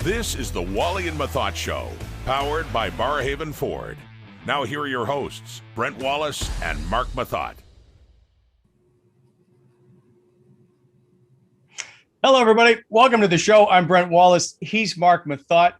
This is the Wally and Mathot Show, powered by Barrhaven Ford. Now here are your hosts, Brent Wallace and Mark Mathot. Hello, everybody. Welcome to the show. I'm Brent Wallace. He's Mark Mathot.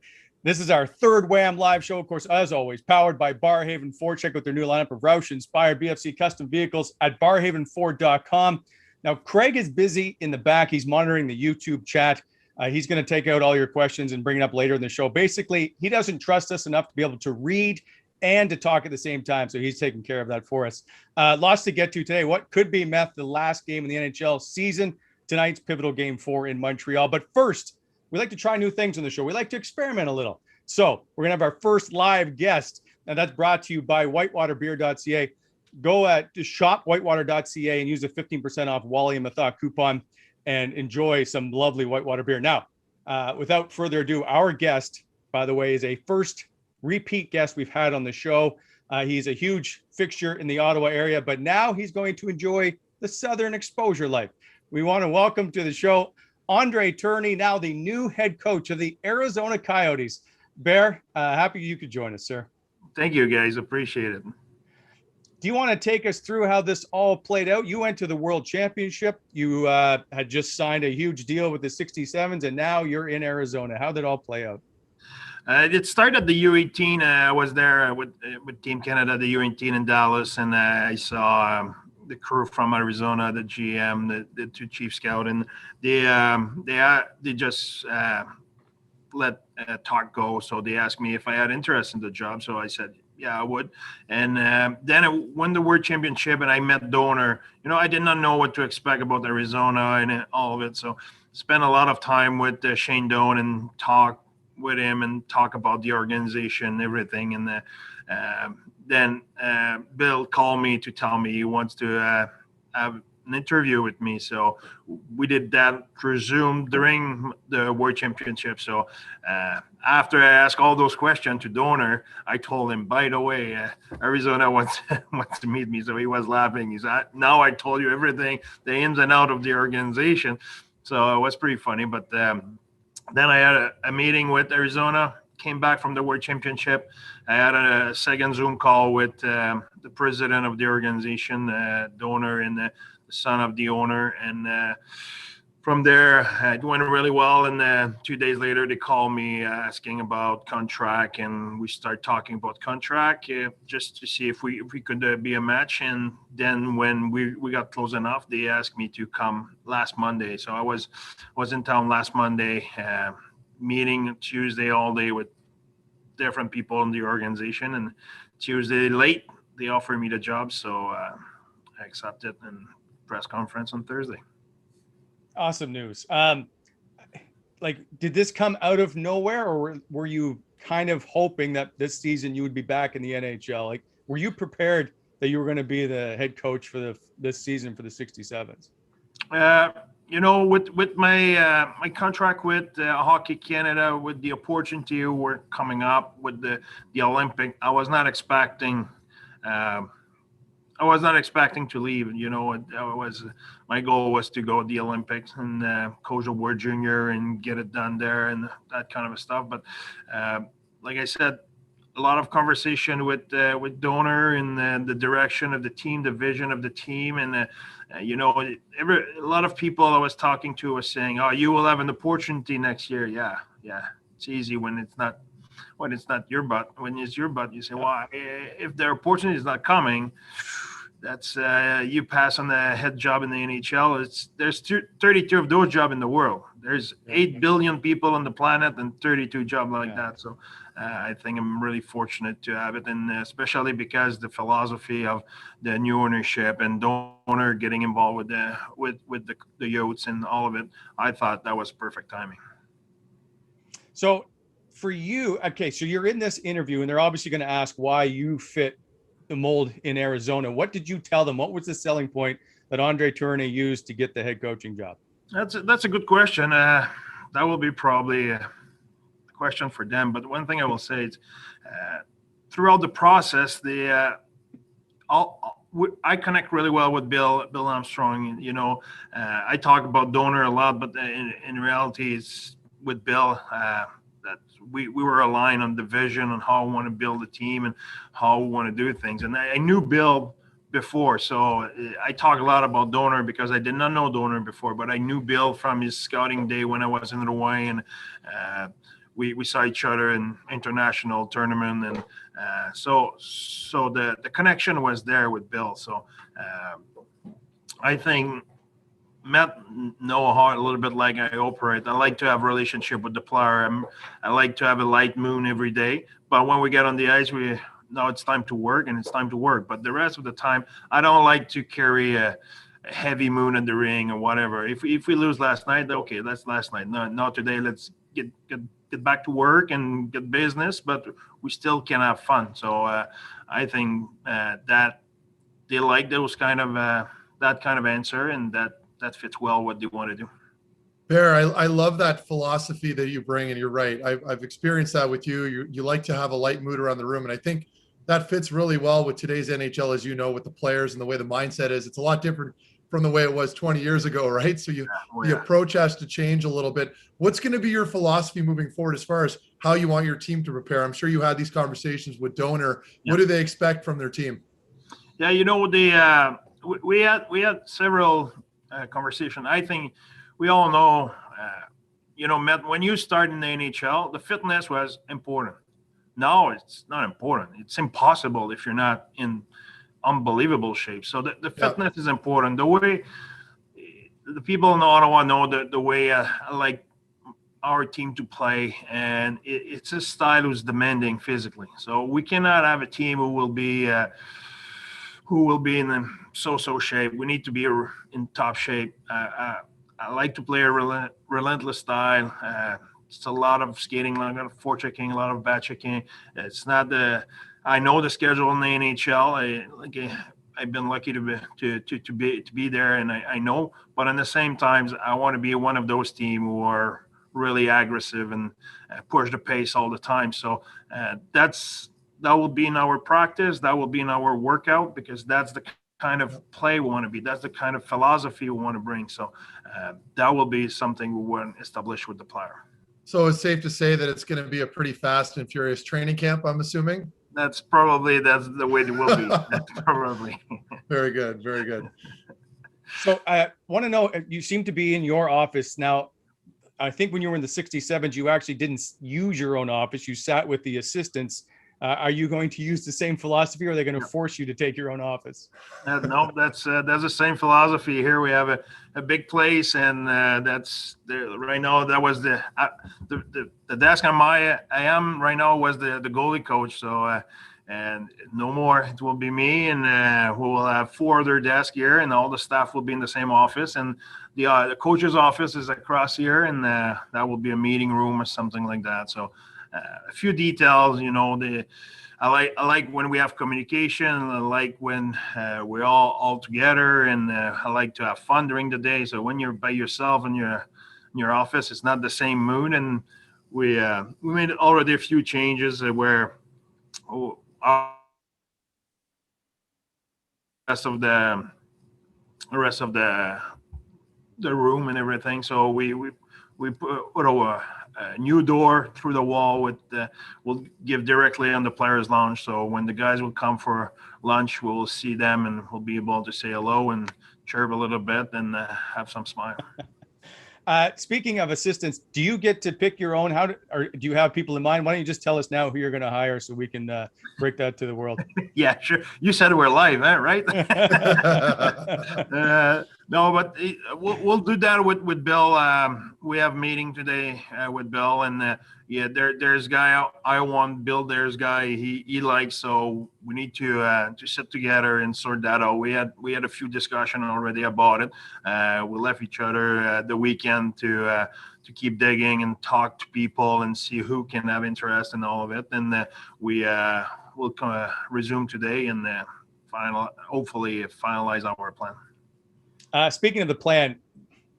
This is our third WAM live show, of course, as always, powered by Barrhaven Ford. Check out their new lineup of Roush-inspired BFC custom vehicles at barrhavenford.com. Now, Craig is busy in the back. He's monitoring the YouTube chat. He's going to take out all your questions and bring it up later in the show. Basically, he doesn't trust us enough to be able to read and to talk at the same time, so he's taking care of that for us. Lots to get to today. What could be, Meth, the last game in the NHL season? Tonight's pivotal Game 4 in Montreal. But first, we like to try new things on the show. We like to experiment a little. So we're going to have our first live guest, and that's brought to you by whitewaterbeer.ca. Go to shopwhitewater.ca and use the 15% off Wally and Mathot coupon and enjoy some lovely Whitewater beer. Now, without further ado, our guest, by the way, is a first repeat guest we've had on the show. He's a huge fixture in the Ottawa area, but now he's going to enjoy the Southern exposure life. We want to welcome to the show Andre Tourigny, now the new head coach of the Arizona Coyotes. Bear, happy you could join us, sir. Thank you, guys. Appreciate it. Do you want to take us through how this all played out? You went to the World Championship. You had just signed a huge deal with the 67s, and now you're in Arizona. How did it all play out? It started at the U18. I was there with Team Canada, the U18 in Dallas, and I saw the crew from Arizona, the GM, the two chief scout, and they just let talk go. So they asked me if I had interest in the job. So I said, yeah, I would. And then I won the World Championship, and I met Donor. You know, I did not know what to expect about Arizona and all of it. So spent a lot of time with Shane Doan and talk with him and talk about the organization, everything. And then Bill called me to tell me he wants to have an interview with me. So we did that through Zoom during the World Championship. So after I asked all those questions to Donor, I told him, by the way, Arizona wants to meet me. So he was laughing. He said, now I told you everything, the ins and out of the organization. So it was pretty funny. But then I had a meeting with Arizona, came back from the World Championship. I had a second Zoom call with the president of the organization, Donor, and the son of the owner. And from there, it went really well. And 2 days later, they called me asking about contract. And we started talking about contract just to see if we could be a match. And then when we got close enough, they asked me to come last Monday. So I was in town last Monday, meeting Tuesday all day with different people in the organization. And Tuesday late, they offered me the job. So I accepted and press conference on Thursday. Awesome news. Did this come out of nowhere, or were you kind of hoping that this season you would be back in the NHL? Like, were you prepared that you were going to be the head coach for this season for the 67s? You know, with my my contract with Hockey Canada, with the opportunity we're coming up with the Olympic, I was not expecting to leave. You know, my goal was to go to the Olympics and coach a World Junior and get it done there and that kind of stuff. But like I said, a lot of conversation with Donor and the direction of the team, the vision of the team, and you know, a lot of people I was talking to was saying, "Oh, you will have an opportunity next year." Yeah, it's easy when it's not your butt. When it's your butt, you say, "Well, if the opportunity is not coming, that's you pass on the head job in the NHL." There's 32 of those jobs in the world. There's 8 billion people on the planet and 32 jobs like that. So I think I'm really fortunate to have it, and especially because the philosophy of the new ownership and Donor getting involved with the Yotes and all of it, I thought that was perfect timing. So for you, okay, so you're in this interview, and they're obviously going to ask why you fit the mold in Arizona. What did you tell them? What was the selling point that Andre Tourigny used to get the head coaching job? That's a good question. That will be probably a question for them. But one thing I will say is, throughout the process, I connect really well with Bill Armstrong. You know, I talk about Donor a lot, but in reality, it's with Bill. we were aligned on the vision on how I want to build a team and how we want to do things. And I knew Bill before, so I talk a lot about Donor because I did not know Donor before, but I knew Bill from his scouting day when I was in Hawaii, and we saw each other in international tournament, and so the connection was there with Bill. So I think Matt know how a little bit like I operate. I like to have a relationship with the player. I like to have a light moon every day. But when we get on the ice, now it's time to work, and it's time to work. But the rest of the time, I don't like to carry a heavy moon in the ring or whatever. If we lose last night, okay, that's last night. No, today let's get back to work and get business. But we still can have fun. So I think that they like those kind of that kind of answer, and that fits well what they want to do. Bear, I love that philosophy that you bring, and you're right. I've experienced that with you. You like to have a light mood around the room, and I think that fits really well with today's NHL, as you know, with the players and the way the mindset is. It's a lot different from the way it was 20 years ago, right? So the approach has to change a little bit. What's going to be your philosophy moving forward as far as how you want your team to prepare? I'm sure you had these conversations with Donor. Yeah. What do they expect from their team? Yeah, we had several conversations. I think we all know, Matt, when you start in the NHL, the fitness was important. Now it's not important. It's impossible if you're not in unbelievable shape. So the fitness is important. The way the people in Ottawa know the way I like our team to play, and it's a style who's demanding physically. So we cannot have a team who will be in so shape. We need to be in top shape. I like to play a relentless style. It's a lot of skating, a lot of forechecking, a lot of back checking. It's not I know the schedule in the NHL. I've been lucky to be there, and I know. But at the same time, I want to be one of those teams who are really aggressive and push the pace all the time. So that will be in our practice. That will be in our workout, because that's the kind of play we want to be. That's the kind of philosophy we want to bring. So that will be something we want to establish with the player. So it's safe to say that it's going to be a pretty fast and furious training camp, I'm assuming? That's the way it will be. That's probably. Very good. Very good. So I want to know, you seem to be in your office now. I think when you were in the 67s, you actually didn't use your own office. You sat with the assistants. Are you going to use the same philosophy, or are they going to force you to take your own office? No, that's the same philosophy. Here we have a big place, and that's right now. That was the desk I am right now was the goalie coach. So and no more. It will be me, and we will have 4 other desks here, and all the staff will be in the same office, and the coach's office is across here, and that will be a meeting room or something like that. So. A few details, I like when we have communication. I like when we're all together, and I like to have fun during the day. So when you're by yourself in your office, it's not the same mood. And we made already a few changes where the rest of the room and everything. So we put a new door through the wall we'll give directly on the players' lounge. So when the guys will come for lunch, we'll see them, and we'll be able to say hello and chirp a little bit and have some smile. Speaking of assistants, do you get to pick your own? Or do you have people in mind? Why don't you just tell us now who you're going to hire so we can break that to the world? Yeah, sure. You said we're live, right? No, but we'll do that with Bill. We have a meeting today with Bill, and there's guy I want. Bill, there's guy he likes. So we need to sit together and sort that out. We had a few discussions already about it. We left each other the weekend to keep digging and talk to people and see who can have interest in all of it. And we'll resume today and hopefully finalize our plan. Speaking of the plan,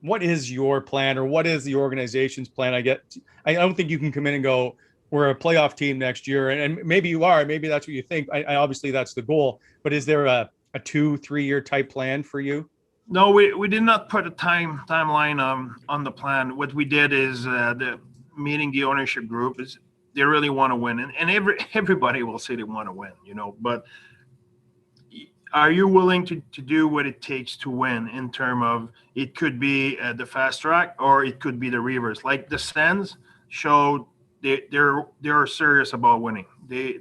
what is your plan, or what is the organization's plan? I don't think you can come in and go, we're a playoff team next year. And maybe you are, maybe that's what you think. I obviously that's the goal, but is there a 2-3 year type plan for you? No, we did not put a timeline on the plan. What we did is meeting the ownership group is they really want to win, and everybody will say they want to win, but are you willing to do what it takes to win in terms of it could be the fast track or it could be the reverse? Like the Sens showed they're serious about winning. They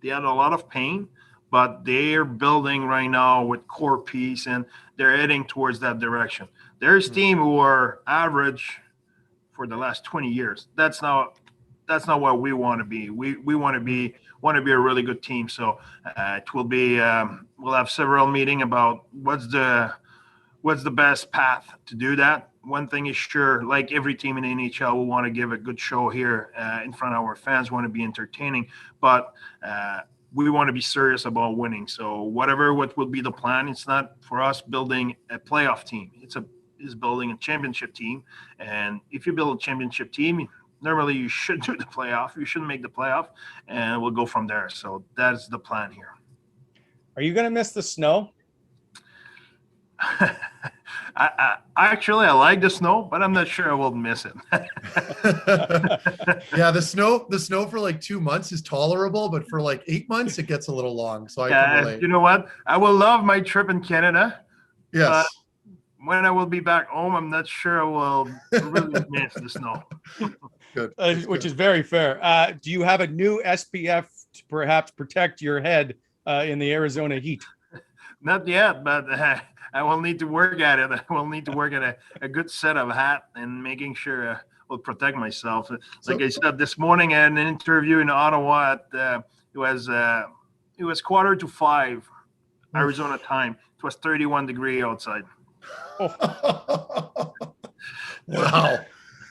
had a lot of pain, but they're building right now with core piece and they're heading towards that direction. There's team who are average for the last 20 years. That's not what we want to be. We want to be a really good team. So it will be we'll have several meetings about what's the best path to do that. One thing is sure, like every team in the NHL, we want to give a good show here in front of our fans, want to be entertaining, but we want to be serious about winning. So what will be the plan? It's not for us building a playoff team. It's building a championship team. And if you build a championship team, normally you should do the playoff. You should make the playoff, and we'll go from there. So that's the plan here. Are you going to miss the snow? I like the snow, but I'm not sure I will miss it. Yeah, the snow for like 2 months is tolerable, but for like 8 months, it gets a little long. So I can relate. You know what? I will love my trip in Canada. Yes. When I will be back home, I'm not sure I will really miss the snow. Good. Which is very fair. Do you have a new SPF to perhaps protect your head in the Arizona heat? Not yet, but I will need to work at it. I will need to work at a good set of hat and making sure I will protect myself. Like I said this morning at an interview in Ottawa, it was 4:45 Arizona time. It was 31 degrees outside. Wow.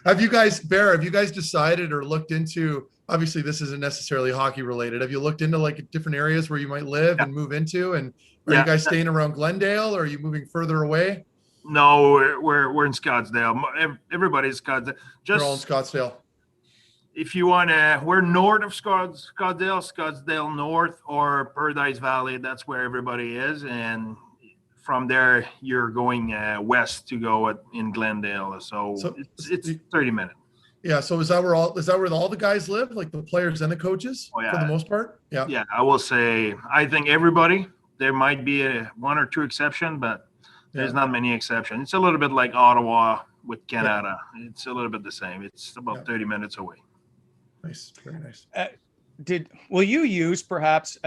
Have you guys decided or looked into, obviously this isn't necessarily hockey related, have you looked into like different areas where you might live and move into? And are you guys staying around Glendale or are you moving further away? No, we're in Scottsdale. Everybody's Scottsdale. You're all in Scottsdale. If you want to, we're north of Scottsdale North or Paradise Valley. That's where everybody is. And from there, you're going west to go in Glendale. So it's 30 minutes. Yeah. So is that where all the guys live? Like the players and the coaches for the most part? Yeah. Yeah. I will say, I think everybody, there might be one or two exceptions, but there's not many exceptions. It's a little bit like Ottawa with Canada. Yeah. It's a little bit the same. It's about 30 minutes away. Nice. Very nice. Will you use perhaps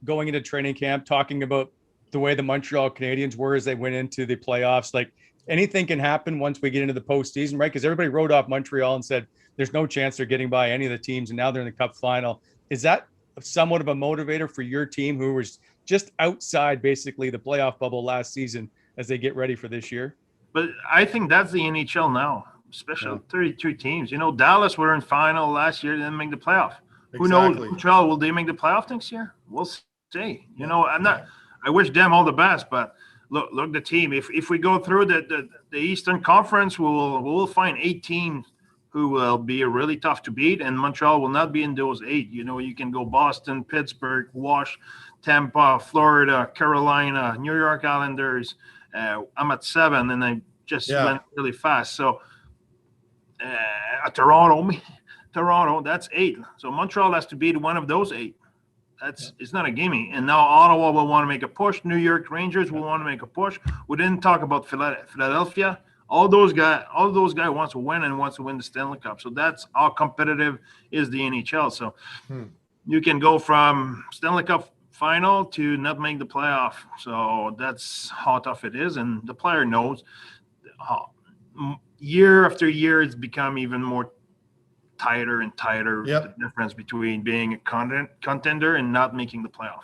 going into training camp, talking about the way the Montreal Canadiens were as they went into the playoffs? Like anything can happen once we get into the postseason, right? Because everybody wrote off Montreal and said there's no chance they're getting by any of the teams, and now they're in the Cup final. Is that somewhat of a motivator for your team who was just outside basically the playoff bubble last season as they get ready for this year? But I think that's the NHL now, especially 32 teams. Dallas were in final last year, didn't make the playoff. Exactly. Who knows? Montreal, will they make the playoff next year? We'll see. I wish them all the best, but look the team. If we go through the Eastern Conference, we'll find 8 teams who will be really tough to beat, and Montreal will not be in those 8. You can go Boston, Pittsburgh, Tampa, Florida, Carolina, New York Islanders. I'm at 7, and I just went really fast. So Toronto, that's 8. So Montreal has to beat one of those 8. It's not a gimme. And now Ottawa will want to make a push. New York Rangers will want to make a push. We didn't talk about Philadelphia. All those guys wants to win and wants to win the Stanley Cup. So that's how competitive is the NHL. So you can go from Stanley Cup final to not make the playoff. So that's how tough it is. And the player knows year after year, it's become even more tighter and tighter. The difference between being a contender and not making the playoff.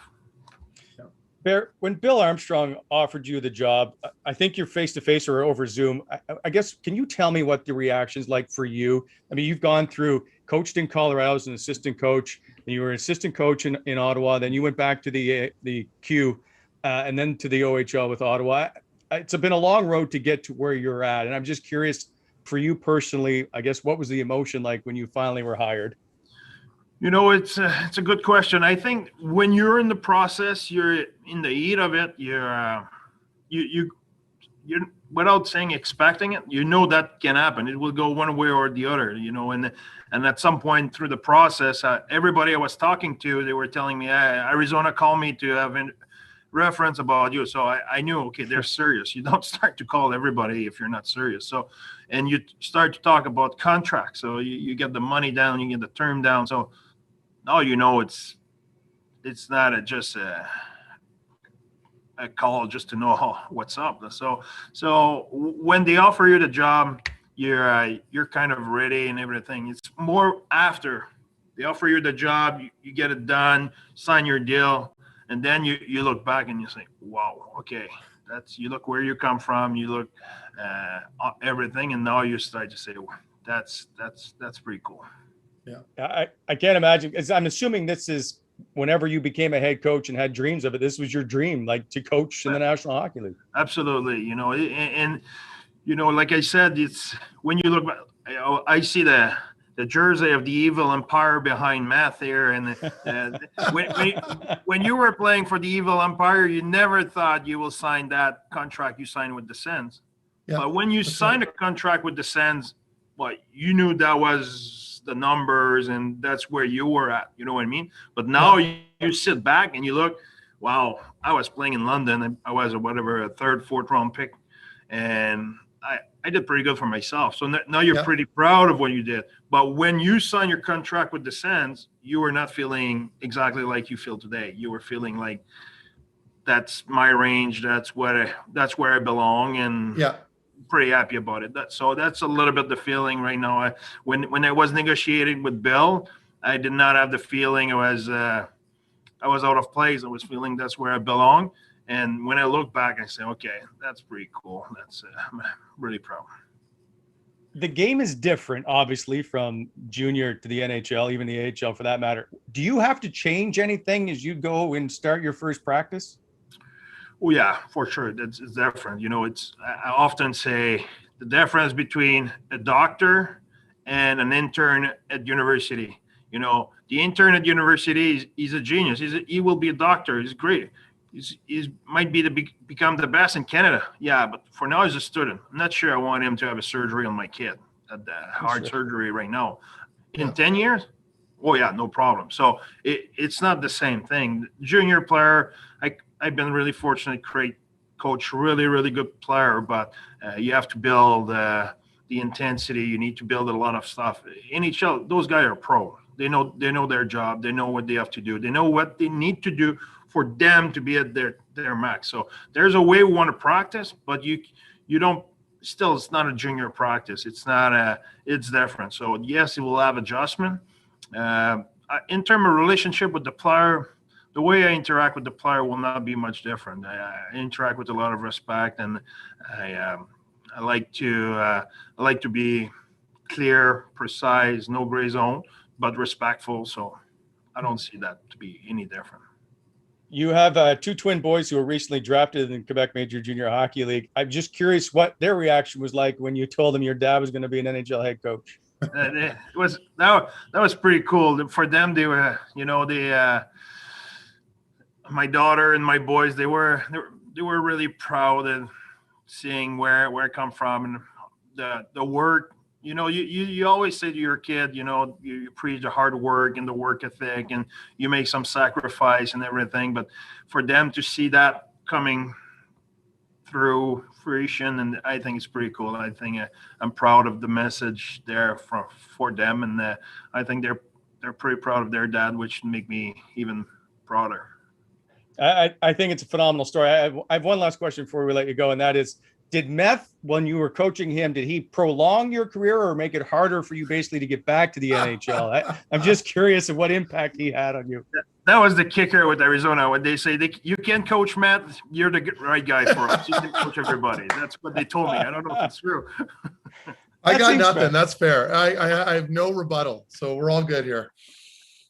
Bear, when Bill Armstrong offered you the job, I think you're face-to-face or over Zoom. I guess, can you tell me what the reaction's like for you? I mean, you've gone through, coached in Colorado as an assistant coach, and you were an assistant coach in Ottawa. Then you went back to the Q and then to the OHL with Ottawa. It's been a long road to get to where you're at. And I'm just curious, for you personally, I guess, what was the emotion like when you finally were hired? It's a good question. I think when you're in the process, you're in the heat of it. You you're without saying expecting it, that can happen. It will go one way or the other, and at some point through the process, everybody I was talking to, they were telling me, Arizona called me to have a reference about you. So I knew, okay, they're serious. You don't start to call everybody if you're not serious. So, and you start to talk about contracts. So you get the money down, you get the term down. So now it's not just a call just to know what's up. So when they offer you the job, you're kind of ready and everything. It's more after they offer you the job, you get it done, sign your deal, and then you look back and you say, wow, okay, you look where you come from, you look everything, and now you start to say, well, that's pretty cool. Yeah, I can't imagine, because I'm assuming this is whenever you became a head coach and had dreams of it, this was your dream, like to coach in the National Hockey League. Absolutely. And like I said, it's when you look back, I see the jersey of the evil empire behind Matt there. And when you were playing for the evil empire, you never thought you will sign that contract you signed with the Sens. Yeah, but when you signed a contract with the Sens, you knew that was the numbers and that's where you were at, you know what I mean? But now you sit back and you look, wow, I was playing in London. I was a third, fourth round pick, and I did pretty good for myself. So now you're pretty proud of what you did. But when you sign your contract with the Sens, you were not feeling exactly like you feel today. You were feeling like that's my range. That's where I belong. And pretty happy about it. That's a little bit the feeling right now. When I was negotiating with Bill, I did not have the feeling I was out of place. I was feeling that's where I belong. And when I look back, I say, okay, that's pretty cool. I'm really proud. The game is different, obviously, from junior to the NHL, even the AHL for that matter. Do you have to change anything as you go and start your first practice? Oh yeah, for sure. It's different. I often say the difference between a doctor and an intern at university. The intern at university he's a genius. He will be a doctor. He's great. He's might become the best in Canada. Yeah, but for now he's a student. I'm not sure I want him to have a surgery on my kid, hard surgery right now. In 10 years, oh yeah, no problem. So it's not the same thing. Junior player, I've been really fortunate to coach really, really good player, but you have to build the intensity. You need to build a lot of stuff. NHL, those guys are pro. They know their job. They know what they have to do. They know what they need to do for them to be at their max. So there's a way we want to practice, but you don't. Still, it's not a junior practice. It's different. So yes, it will have adjustment. In terms of relationship with the player, the way I interact with the player will not be much different. I interact with a lot of respect, and I like to be clear, precise, no gray zone, but respectful. So I don't see that to be any different. You have two twin boys who were recently drafted in Quebec Major Junior Hockey League. I'm just curious what their reaction was like when you told them your dad was going to be an NHL head coach. That was pretty cool for them. They were, my daughter and my boys, they were really proud of seeing where I come from and the work. You always say to your kid, you preach the hard work and the work ethic, and you make some sacrifice and everything. But for them to see that coming through fruition, and I think it's pretty cool. I think I'm proud of the message there for them, and I think they're pretty proud of their dad, which make me even prouder. I think it's a phenomenal story. I have one last question before we let you go, and that is, did Meth, when you were coaching him, did he prolong your career or make it harder for you basically to get back to the NHL? I'm just curious of what impact he had on you. That was the kicker with Arizona. When they say you can coach Meth, you're the right guy for us. You can coach everybody. That's what they told me. I don't know if it's true. I got nothing. Fair. That's fair. I have no rebuttal. So we're all good here.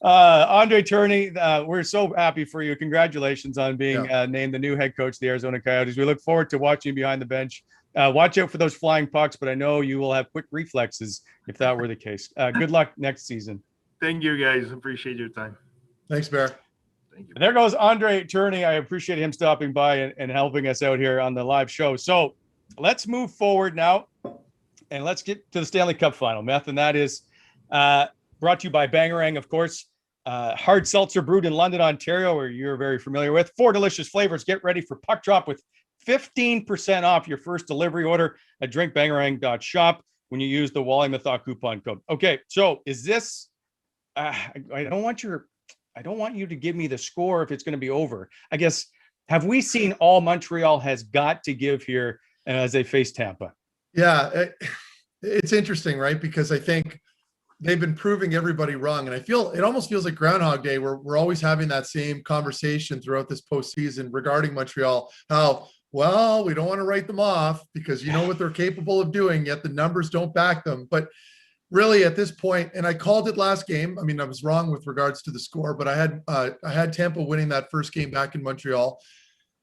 Andre Tourigny, we're so happy for you. Congratulations on being named the new head coach of the Arizona Coyotes. We look forward to watching you behind the bench. Watch out for those flying pucks, but I know you will have quick reflexes if that were the case. Good luck next season. Thank you, guys. Appreciate your time. Thanks, Bear. Thank you. And there goes Andre Tourigny. I appreciate him stopping by and helping us out here on the live show. So let's move forward now, and let's get to the Stanley Cup Final, Meth, and that is brought to you by Bangarang, of course. Hard seltzer brewed in London, Ontario, where you're very familiar with. 4 delicious flavors. Get ready for puck drop with 15% off your first delivery order at drinkbangarang.shop when you use the Wally Method coupon code. Okay, so is this? I don't want you to give me the score if it's going to be over. I guess, have we seen all Montreal has got to give here as they face Tampa? Yeah, it's interesting, right? Because I think they've been proving everybody wrong. And I feel it almost feels like Groundhog Day, where we're always having that same conversation throughout this postseason regarding Montreal. How, well, we don't want to write them off because you know what they're capable of doing, yet the numbers don't back them. But really at this point, and I called it last game. I mean, I was wrong with regards to the score, but I had Tampa winning that first game back in Montreal.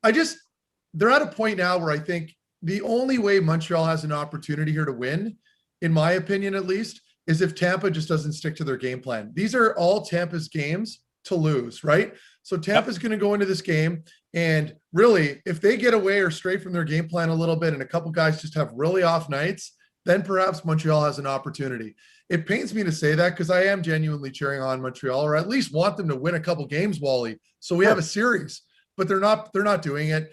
They're at a point now where I think the only way Montreal has an opportunity here to win, in my opinion at least, is if Tampa just doesn't stick to their game plan. These are all Tampa's games to lose, right? So Tampa's going to go into this game, and really, if they get away or stray from their game plan a little bit and a couple guys just have really off nights, then perhaps Montreal has an opportunity. It pains me to say that because I am genuinely cheering on Montreal, or at least want them to win a couple games, Wally, so we have a series, but they're not doing it.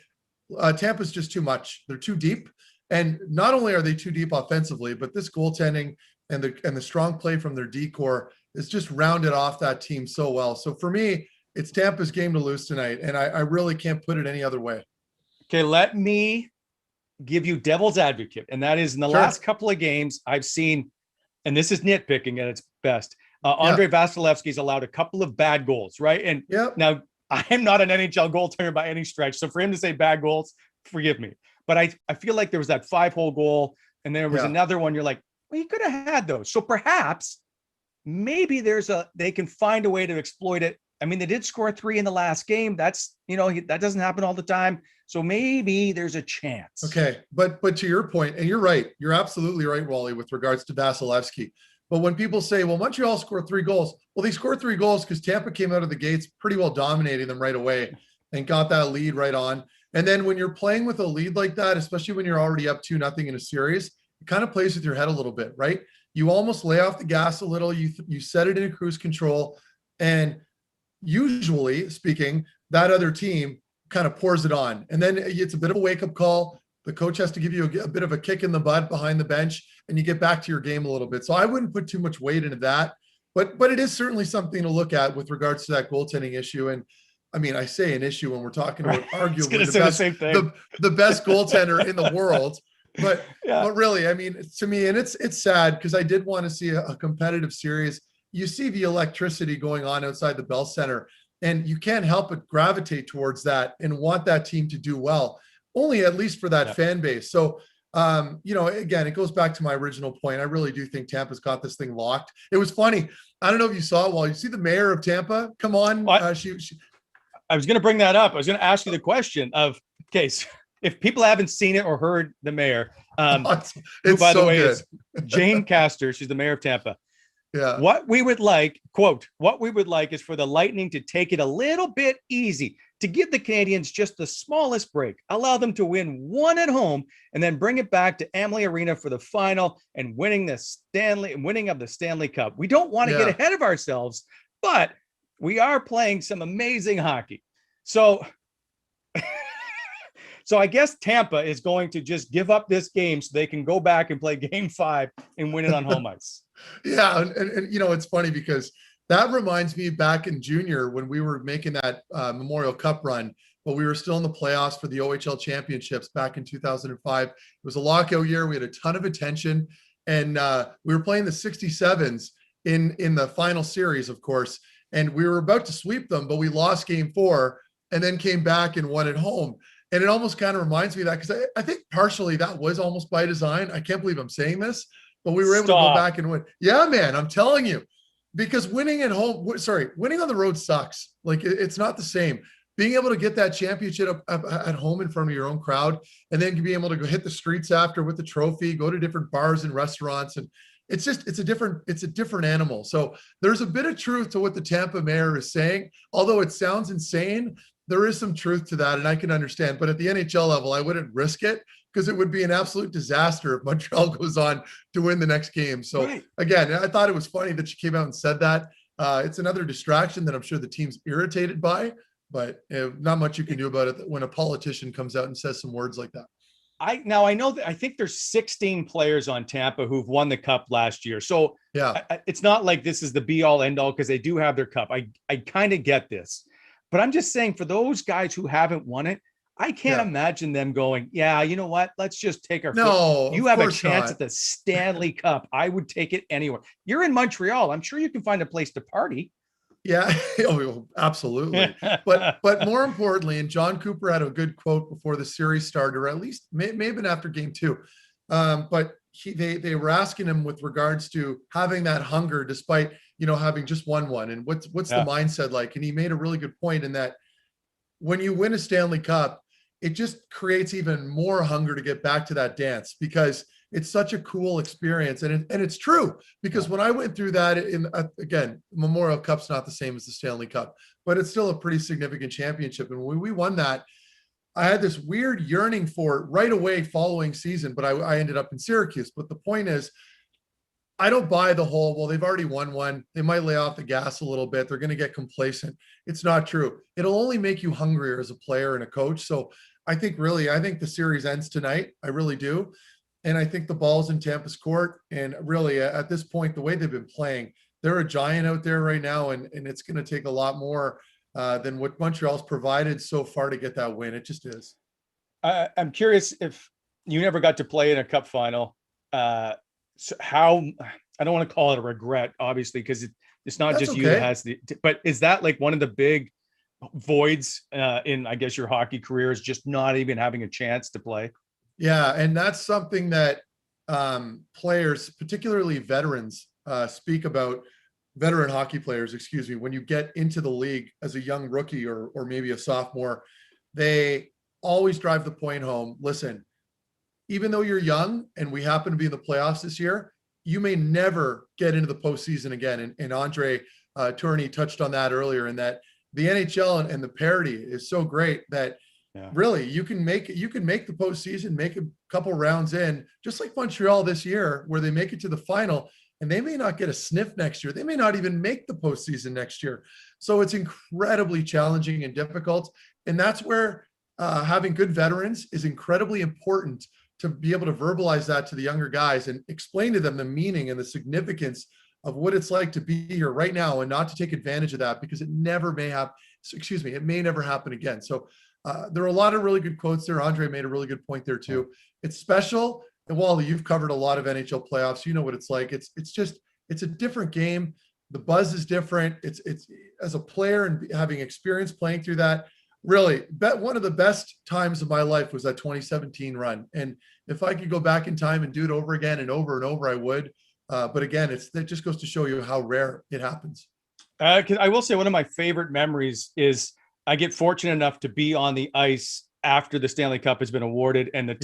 Tampa's just too much. They're too deep. And not only are they too deep offensively, but this goaltending and the strong play from their D-core is just rounded off that team so well. So for me, it's Tampa's game to lose tonight, and I really can't put it any other way. Okay, let me give you devil's advocate, and that is in the last couple of games I've seen, and this is nitpicking at its best, Andre Vasilevsky's allowed a couple of bad goals, right? And now I am not an NHL goaltender by any stretch, so for him to say bad goals, forgive me. But I feel like there was that 5-hole goal, and there was another one. You're like, well, he could have had those. So perhaps maybe they can find a way to exploit it. I mean, they did score 3 in the last game. That's, that doesn't happen all the time. So maybe there's a chance. Okay. But to your point, and you're right, you're absolutely right, Wally, with regards to Vasilevsky. But when people say, well, Montreal scored 3 goals, well, they scored 3 goals because Tampa came out of the gates pretty well dominating them right away and got that lead right on. And then when you're playing with a lead like that, especially when you're already up 2-0 in a series, it kind of plays with your head a little bit, right? You almost lay off the gas a little. You set it into cruise control, and usually speaking, that other team kind of pours it on. And then it's a bit of a wake-up call. The coach has to give you a bit of a kick in the butt behind the bench, and you get back to your game a little bit. So I wouldn't put too much weight into that, but it is certainly something to look at with regards to that goaltending issue. And I mean, I say an issue when we're talking about arguably the best goaltender in the world. But really, I mean, to me, and it's sad because I did want to see a competitive series. You see the electricity going on outside the Bell Center, and you can't help but gravitate towards that and want that team to do well, only at least for that fan base. So, again, it goes back to my original point. I really do think Tampa's got this thing locked. It was funny. I don't know if you saw it, you see the mayor of Tampa come on. I was going to bring that up. I was going to ask you the question of, okay, so if people haven't seen it or heard the mayor, who, by the way, is Jane Castor. She's the mayor of Tampa. Yeah. What we would like, quote, what we would like is for the Lightning to take it a little bit easy, to give the Canadiens just the smallest break, allow them to win 1 at home, and then bring it back to Amalie Arena for the final and winning of the Stanley Cup. We don't want to get ahead of ourselves, but we are playing some amazing hockey. So I guess Tampa is going to just give up this game so they can go back and play game 5 and win it on home ice. Yeah. And it's funny because that reminds me back in junior when we were making that Memorial Cup run, but we were still in the playoffs for the OHL championships back in 2005. It was a lockout year. We had a ton of attention, and we were playing the 67s in the final series, of course. And we were about to sweep them, but we lost game 4 and then came back and won at home. And it almost kind of reminds me of that because I think partially that was almost by design. I can't believe I'm saying this, but we were able to go back and win. Yeah, man, I'm telling you, because winning on the road sucks. Like it's not the same. Being able to get that championship at home in front of your own crowd, and then being able to go hit the streets after with the trophy, go to different bars and restaurants, and it's a different animal. So there's a bit of truth to what the Tampa mayor is saying, although it sounds insane. There is some truth to that, and I can understand. But at the NHL level, I wouldn't risk it because it would be an absolute disaster if Montreal goes on to win the next game. So again, I thought it was funny that she came out and said that. It's another distraction that I'm sure the team's irritated by, but not much you can do about it when a politician comes out and says some words like that. I know that I think there's 16 players on Tampa who've won the cup last year. So yeah, it's not like this is the be all end all because they do have their cup. I kind of get this, but I'm just saying for those guys who haven't won it, I can't imagine them going, yeah, you know what? Let's just take our you have a chance at the Stanley Cup. I would take it anywhere. You're in Montreal. I'm sure you can find a place to party. Yeah, absolutely. But more importantly, and John Cooper had a good quote before the series started, or at least maybe after game 2. But they were asking him with regards to having that hunger despite, having just won one. And what's the mindset like? And he made a really good point in that when you win a Stanley Cup, it just creates even more hunger to get back to that dance because it's such a cool experience. And it's true because when I went through that again, Memorial Cup's not the same as the Stanley Cup, but it's still a pretty significant championship. And when we won that, I had this weird yearning for it right away following season, but I ended up in Syracuse. But the point is, I don't buy the whole, well, they've already won one. They might lay off the gas a little bit. They're going to get complacent. It's not true. It'll only make you hungrier as a player and a coach. So I think the series ends tonight. I really do. And I think the ball's in Tampa's court. And really, at this point, the way they've been playing, they're a giant out there right now. And it's going to take a lot more than what Montreal's provided so far to get that win. It just is. I'm curious if you never got to play in a cup final. So how, I don't want to call it a regret, obviously, because it's not just you that has but is that like one of the big voids in, I guess, your hockey career is just not even having a chance to play? Yeah. And that's something that players, particularly veterans, speak about. Veteran hockey players, excuse me, when you get into the league as a young rookie or maybe a sophomore, they always drive the point home. Listen, even though you're young and we happen to be in the playoffs this year, you may never get into the postseason again. And Andre Tourigny touched on that earlier, and that the NHL and the parity is so great that really you can make the postseason, make a couple rounds in, just like Montreal this year, where they make it to the final. And they may not get a sniff next year. They may not even make the postseason next year. So it's incredibly challenging and difficult. And that's where having good veterans is incredibly important, to be able to verbalize that to the younger guys and explain to them the meaning and the significance of what it's like to be here right now and not to take advantage of that, because it may never happen again. So there are a lot of really good quotes there. Andre made a really good point there too. It's special. And Wally, you've covered a lot of NHL playoffs. You know what it's like. It's a different game. The buzz is different. It's as a player and having experience playing through that, really, one of the best times of my life was that 2017 run. And if I could go back in time and do it over again and over, I would. But again, it just goes to show you how rare it happens. I will say one of my favorite memories is I get fortunate enough to be on the ice after the Stanley Cup has been awarded and the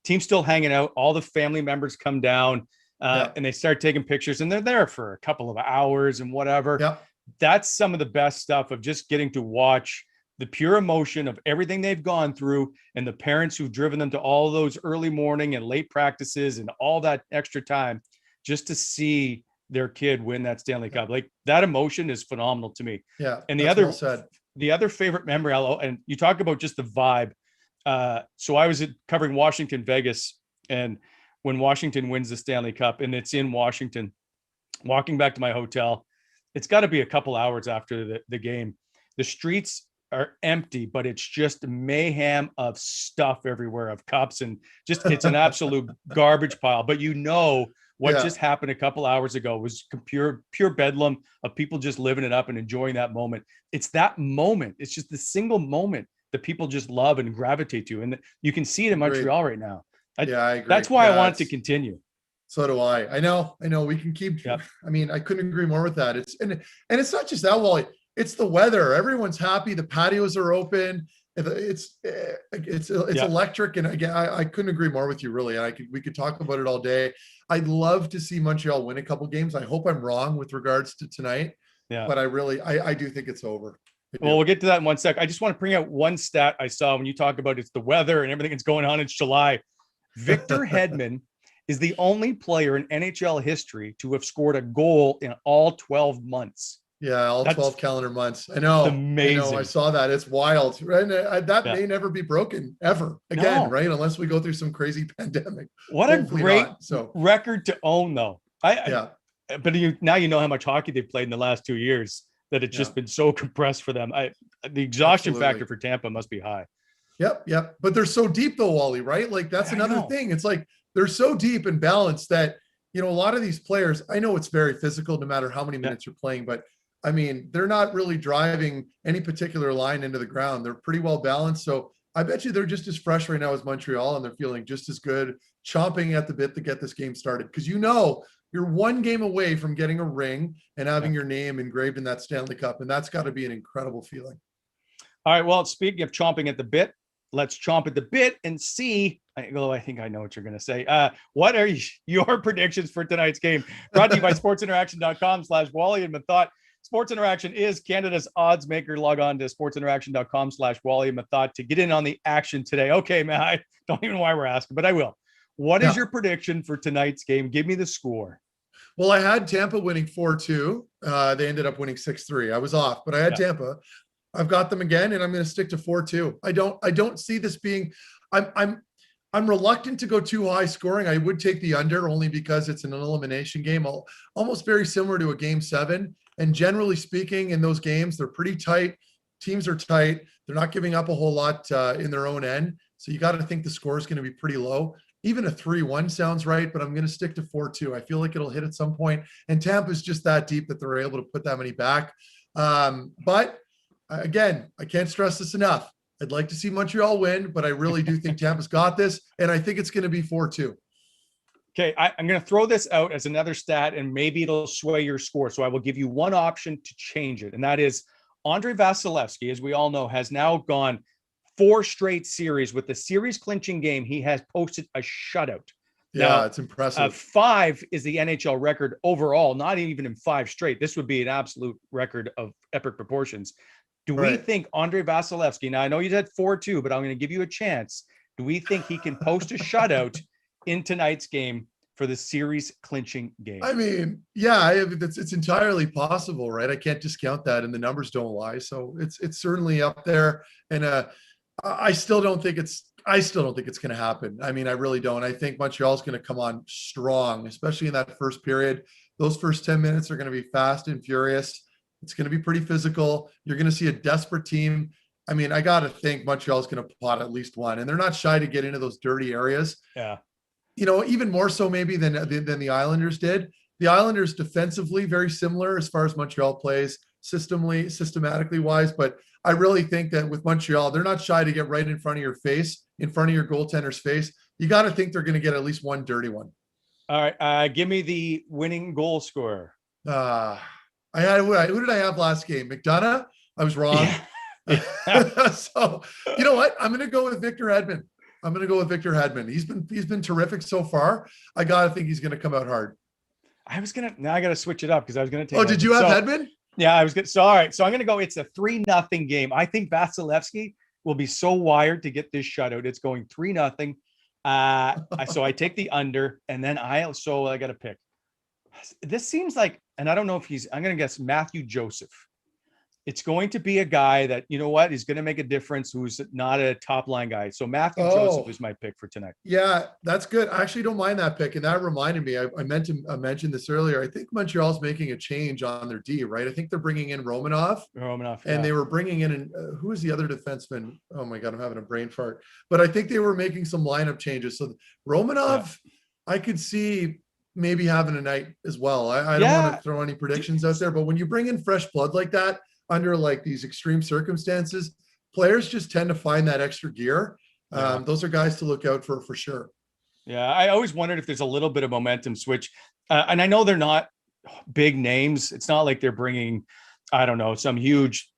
team's still hanging out. All the family members come down and they start taking pictures, and they're there for a couple of hours and whatever. Yeah. That's some of the best stuff of just getting to watch the pure emotion of everything they've gone through, and the parents who've driven them to all those early morning and late practices and all that extra time just to see their kid win that Stanley Cup. Like, that emotion is phenomenal to me. Yeah. And the other favorite memory, and you talk about just the vibe. So I was covering Washington, Vegas, and when Washington wins the Stanley Cup and it's in Washington, walking back to my hotel, it's got to be a couple hours after the game. The streets are empty, but it's just mayhem of stuff everywhere, of cups, and just, it's an absolute garbage pile. But what just happened a couple hours ago was pure bedlam of people just living it up and enjoying that moment. It's that moment. It's just the single moment that people just love and gravitate to. And you can see it in Montreal right now. I agree. That's why I want it to continue. So do I. I know we can keep, I mean, I couldn't agree more with that. And it's not just that, Wally, it's the weather. Everyone's happy. The patios are open. It's electric. And again, I couldn't agree more with you, really. We could talk about it all day. I'd love to see Montreal win a couple games. I hope I'm wrong with regards to tonight, but I do think it's over. Well, we'll get to that in one sec. I just want to bring out one stat I saw when you talk about it's the weather and everything that's going on in July. Victor Hedman is the only player in NHL history to have scored a goal in all 12 months. Yeah, all 12 calendar months. I know. Amazing. I saw that. It's wild. Right? That may never be broken ever again, right? Unless we go through some crazy pandemic. What Hopefully a great record to own, though. But now you know how much hockey they've played in the last 2 years that it's just been so compressed for them. The exhaustion factor for Tampa must be high. Yep. But they're so deep though, Wally, right? Like that's another thing. It's like they're so deep and balanced that, a lot of these players, I know it's very physical no matter how many minutes you're playing, but I mean, they're not really driving any particular line into the ground. They're pretty well balanced. So I bet you they're just as fresh right now as Montreal, and they're feeling just as good, chomping at the bit to get this game started. Because you're one game away from getting a ring and having your name engraved in that Stanley Cup. And that's got to be an incredible feeling. All right. Well, speaking of chomping at the bit, let's chomp at the bit and see. I think I know what you're going to say. What are your predictions for tonight's game? Brought to you by sportsinteraction.com/Wally and Mathot. Sports Interaction is Canada's odds maker. Log on to sportsinteraction.com/Wally and Mathot to get in on the action today. Okay, man, I don't even know why we're asking, but I will. What is your prediction for tonight's game? Give me the score. Well, I had Tampa winning 4-2. They ended up winning 6-3. I was off, but I had Tampa. I've got them again, and I'm going to stick to 4-2. I don't see this being. I'm reluctant to go too high scoring. I would take the under only because it's an elimination game, almost very similar to a game 7. And generally speaking, in those games, they're pretty tight. Teams are tight. They're not giving up a whole lot in their own end. So you got to think the score is going to be pretty low. Even a 3-1 sounds right, but I'm going to stick to 4-2. I feel like it'll hit at some point. And Tampa's just that deep that they're able to put that many back. But again, I can't stress this enough. I'd like to see Montreal win, but I really do think Tampa's got this. And I think it's going to be 4-2. Okay, I'm going to throw this out as another stat, and maybe it'll sway your score. So I will give you one option to change it, and that is Andre Vasilevsky, as we all know, has now gone 4 straight series. With the series clinching game, he has posted a shutout. Yeah, now, it's impressive. 5 is the NHL record overall, not even in 5 straight. This would be an absolute record of epic proportions. Do we think Andre Vasilevsky, now I know you said 4-2, but I'm going to give you a chance. Do we think he can post a shutout in tonight's game for the series clinching game? I mean, it's entirely possible, right? I can't discount that, and the numbers don't lie. So it's certainly up there. And I still don't think it's going to happen. I mean, I really don't. I think Montreal's going to come on strong, especially in that first period. Those first 10 minutes are going to be fast and furious. It's going to be pretty physical. You're going to see a desperate team. I mean, I got to think Montreal's going to pot at least one, and they're not shy to get into those dirty areas. Yeah. Even more so maybe than the Islanders did. The Islanders defensively very similar as far as Montreal plays systematically wise, but I really think that with Montreal, they're not shy to get right in front of your face, in front of your goaltender's face. You got to think they're going to get at least one dirty one. All right, give me the winning goal scorer. Who did I have last game? McDonough? I was wrong. Yeah. So you know what? I'm going to go with Victor Hedman. He's been terrific so far. I gotta think he's gonna come out hard. Now I gotta switch it up because I was gonna take. Oh, did you have Hedman? Yeah, I was good. So all right, so I'm gonna go. It's a 3-0 game. I think Vasilevsky will be so wired to get this shutout. It's going 3-0. So I take the under, and then I got to pick. This seems like, and I don't know if I'm gonna guess Matthew Joseph. It's going to be a guy that, you know what, is going to make a difference, who's not a top line guy. So Matthew Joseph is my pick for tonight. Yeah, that's good. I actually don't mind that pick. And that reminded me, I meant to mention this earlier. I think Montreal's making a change on their D, right? I think they're bringing in Romanov. And they were bringing in, who is the other defenseman? Oh my God, I'm having a brain fart. But I think they were making some lineup changes. So Romanov, I could see maybe having a night as well. I don't want to throw any predictions out there, but when you bring in fresh blood like that, under like these extreme circumstances, players just tend to find that extra gear. Those are guys to look out for sure. Yeah. I always wondered if there's a little bit of momentum switch. And I know they're not big names. It's not like they're bringing, I don't know, some huge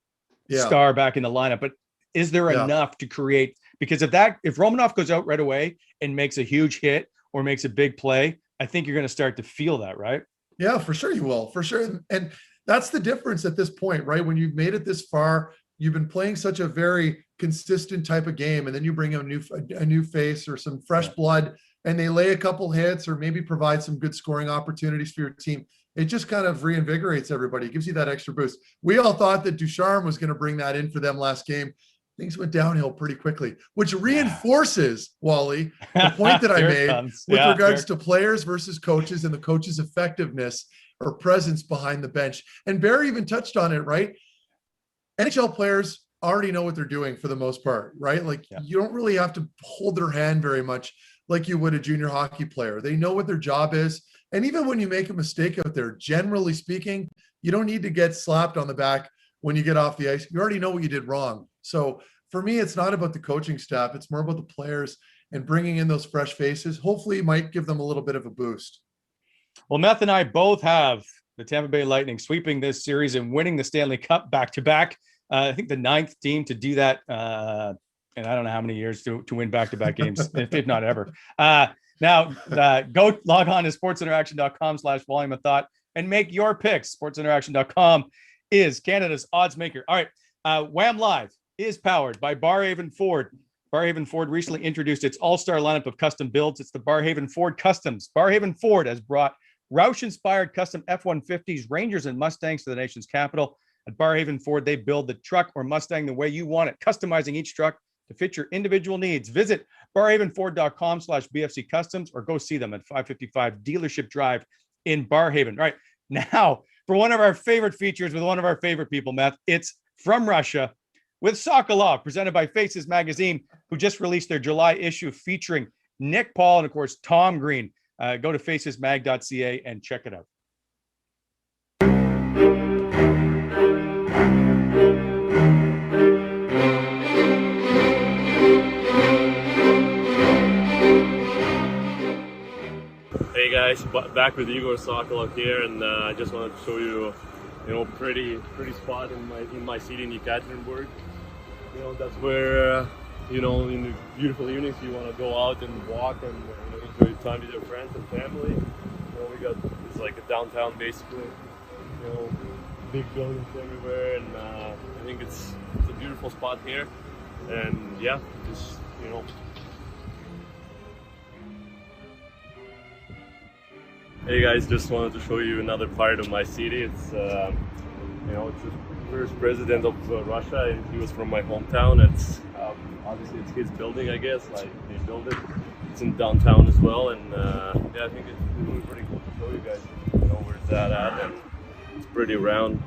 star back in the lineup, but is there enough to create? Because if Romanov goes out right away and makes a huge hit or makes a big play, I think you're going to start to feel that, right? Yeah, for sure you will, for sure. And that's the difference at this point, right? When you've made it this far, you've been playing such a very consistent type of game, and then you bring a new face or some fresh blood, and they lay a couple hits or maybe provide some good scoring opportunities for your team. It just kind of reinvigorates everybody. It gives you that extra boost. We all thought that Ducharme was going to bring that in for them last game. Things went downhill pretty quickly, which reinforces, Wally, the point that I made with regards to players versus coaches and the coaches' effectiveness or presence behind the bench. And Barry even touched on it, right? NHL players already know what they're doing for the most part, right? Like you don't really have to hold their hand very much like you would a junior hockey player. They know what their job is. And even when you make a mistake out there, generally speaking, you don't need to get slapped on the back when you get off the ice. You already know what you did wrong. So for me, it's not about the coaching staff. It's more about the players and bringing in those fresh faces. Hopefully it might give them a little bit of a boost. Well, Meth and I both have the Tampa Bay Lightning sweeping this series and winning the Stanley Cup back-to-back. I think the 9th team to do that. And I don't know how many years to win back-to-back games, if not ever. Now, go log on to sportsinteraction.com/volume of thought and make your picks. Sportsinteraction.com is Canada's odds maker. All right. WAM Live is powered by Barrhaven Ford. Barrhaven Ford recently introduced its all-star lineup of custom builds. It's the Barrhaven Ford Customs. Barrhaven Ford has brought Roush-inspired custom F-150s, Rangers, and Mustangs to the nation's capital. At Barrhaven Ford, they build the truck or Mustang the way you want it, customizing each truck to fit your individual needs. Visit barrhavenford.com/BFC Customs or go see them at 555 Dealership Drive in Barrhaven. All right, now for one of our favorite features with one of our favorite people, Meth, it's From Russia with Sokolov, presented by Faces Magazine, who just released their July issue featuring Nick Paul and, of course, Tom Green. Go to facesmag.ca and check it out. Hey guys, back with Igor Sokolov here, and I just wanted to show you, pretty spot in my city in Yekaterinburg. That's where, in the beautiful evenings you want to go out and walk and enjoy time with your friends and family. We got, it's like a downtown basically, big buildings everywhere, and I think it's a beautiful spot here. And yeah, just Hey guys, just wanted to show you another part of my city. It's it's the first president of Russia, and he was from my hometown. It's obviously it's his building, I guess. Like they built it. It's in downtown as well, and I think it's really pretty cool to show you guys. Where's that at? And it's pretty round.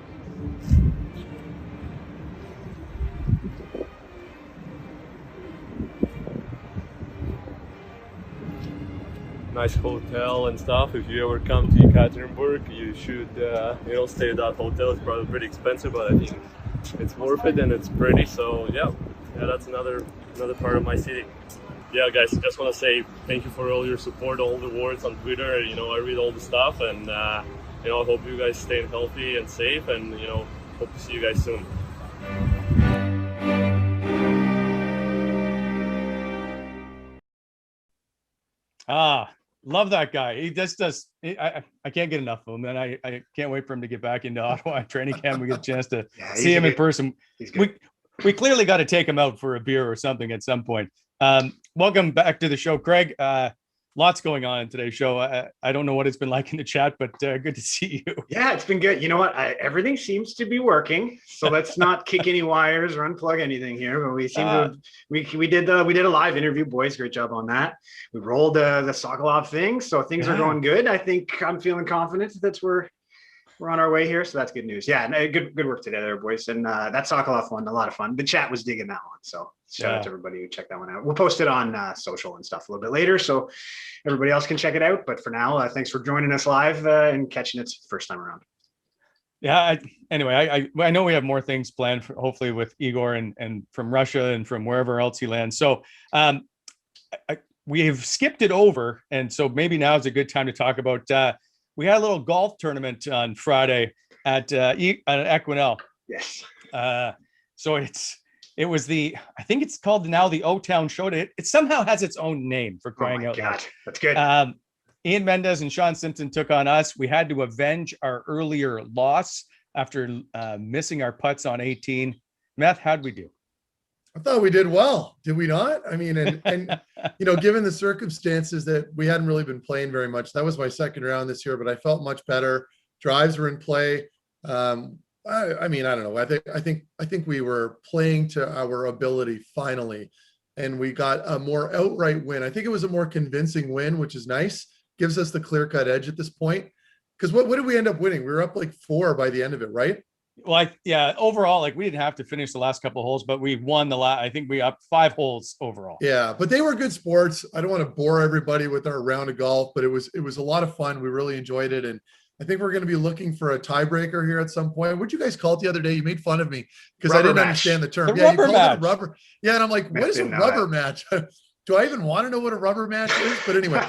Nice hotel and stuff. If you ever come to Yekaterinburg, you should stay at that hotel. It's probably pretty expensive, but I think it's worth it and it's pretty. So yeah, that's another part of my city. Yeah, guys, just want to say thank you for all your support, all the words on Twitter. I read all the stuff, and I hope you guys stay healthy and safe, and hope to see you guys soon. Love that guy. He just does. I can't get enough of him, and I can't wait for him to get back into Ottawa training camp. We get a chance to see him in person. We clearly got to take him out for a beer or something at some point. Welcome back to the show, Craig. Lots going on in today's show. I don't know what it's been like in the chat, but good to see you. Yeah, it's been good. You know what? Everything seems to be working. So let's not kick any wires or unplug anything here. But we seem to we did a live interview, boys. Great job on that. We rolled the Sokolov thing, so things are going good. I think I'm feeling confident that we're on our way here. So that's good news. Yeah, good work together, boys. And that Sokolov one, a lot of fun. The chat was digging that one. So shout out to everybody who checked that one out. We'll post it on social and stuff a little bit later, so everybody else can check it out. But for now, thanks for joining us live and catching it first time around. Yeah. Anyway, I know we have more things planned for, hopefully with Igor and from Russia and from wherever else he lands. So we have skipped it over, and so maybe now is a good time to talk about. We had a little golf tournament on Friday at Equinel. Yes. So it was I think it's called now the O-Town Show. It somehow has its own name, for crying out loud. That's good. Ian Mendez and Sean Simpson took on us. We had to avenge our earlier loss after missing our putts on 18. Meth, how'd we do? I thought we did well. Did we not? I mean, and given the circumstances that we hadn't really been playing very much, that was my second round this year, but I felt much better. Drives were in play. I mean, I don't know. I think we were playing to our ability finally, and we got a more outright win. I think it was a more convincing win, which is nice. Gives us the clear-cut edge at this point. Because what did we end up winning? We were up like 4 by the end of it, right? Well, overall, like we didn't have to finish the last couple of holes, but we won I think we up 5 holes overall. Yeah, but they were good sports. I don't want to bore everybody with our round of golf, but it was a lot of fun. We really enjoyed it, and I think we're going to be looking for a tiebreaker here at some point. What'd you guys call it the other day? You made fun of me because I didn't understand the term. Yeah, you called it a rubber. Yeah, and I'm like, what is a rubber match? Do I even want to know what a rubber match is? But anyway,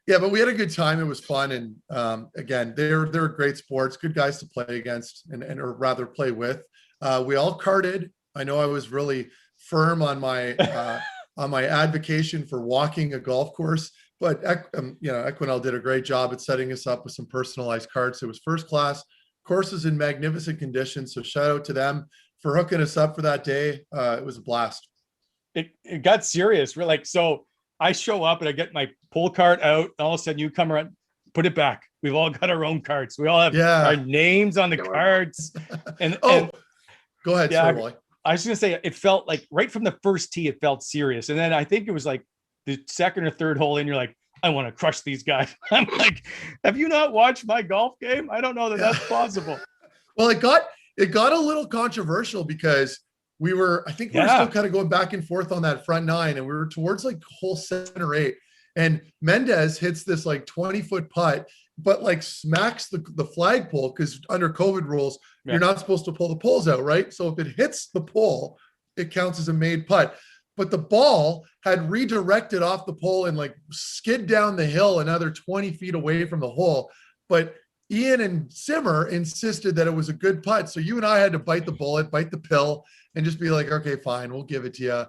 but we had a good time. It was fun, and again, they're great sports, good guys to play against, or rather play with. We all carded. I know I was really firm on my on my advocation for walking a golf course. But Equinel did a great job at setting us up with some personalized cards. It was first class. Course is in magnificent condition. So shout out to them for hooking us up for that day. It was a blast. It got serious. We're like, so I show up and I get my pull card out. All of a sudden you come around, put it back. We've all got our own cards. We all have our names on the cards. And go ahead, yeah, Roy. I was going to say, it felt like right from the first tee, it felt serious. And then I think it was like the second or third hole in, you're like, I want to crush these guys. I'm like, have you not watched my golf game? I don't know that that's possible. Well, it got a little controversial because we were still kind of going back and forth on that front 9, and we were towards like hole 7 or 8, and Mendez hits this like 20-foot putt, but like smacks the flagpole, because under COVID rules, you're not supposed to pull the poles out, right? So if it hits the pole, it counts as a made putt. But the ball had redirected off the pole and like skid down the hill another 20 feet away from the hole. But Ian and Simmer insisted that it was a good putt. So you and I had to bite the bullet, bite the pill, and just be like, okay, fine, we'll give it to you.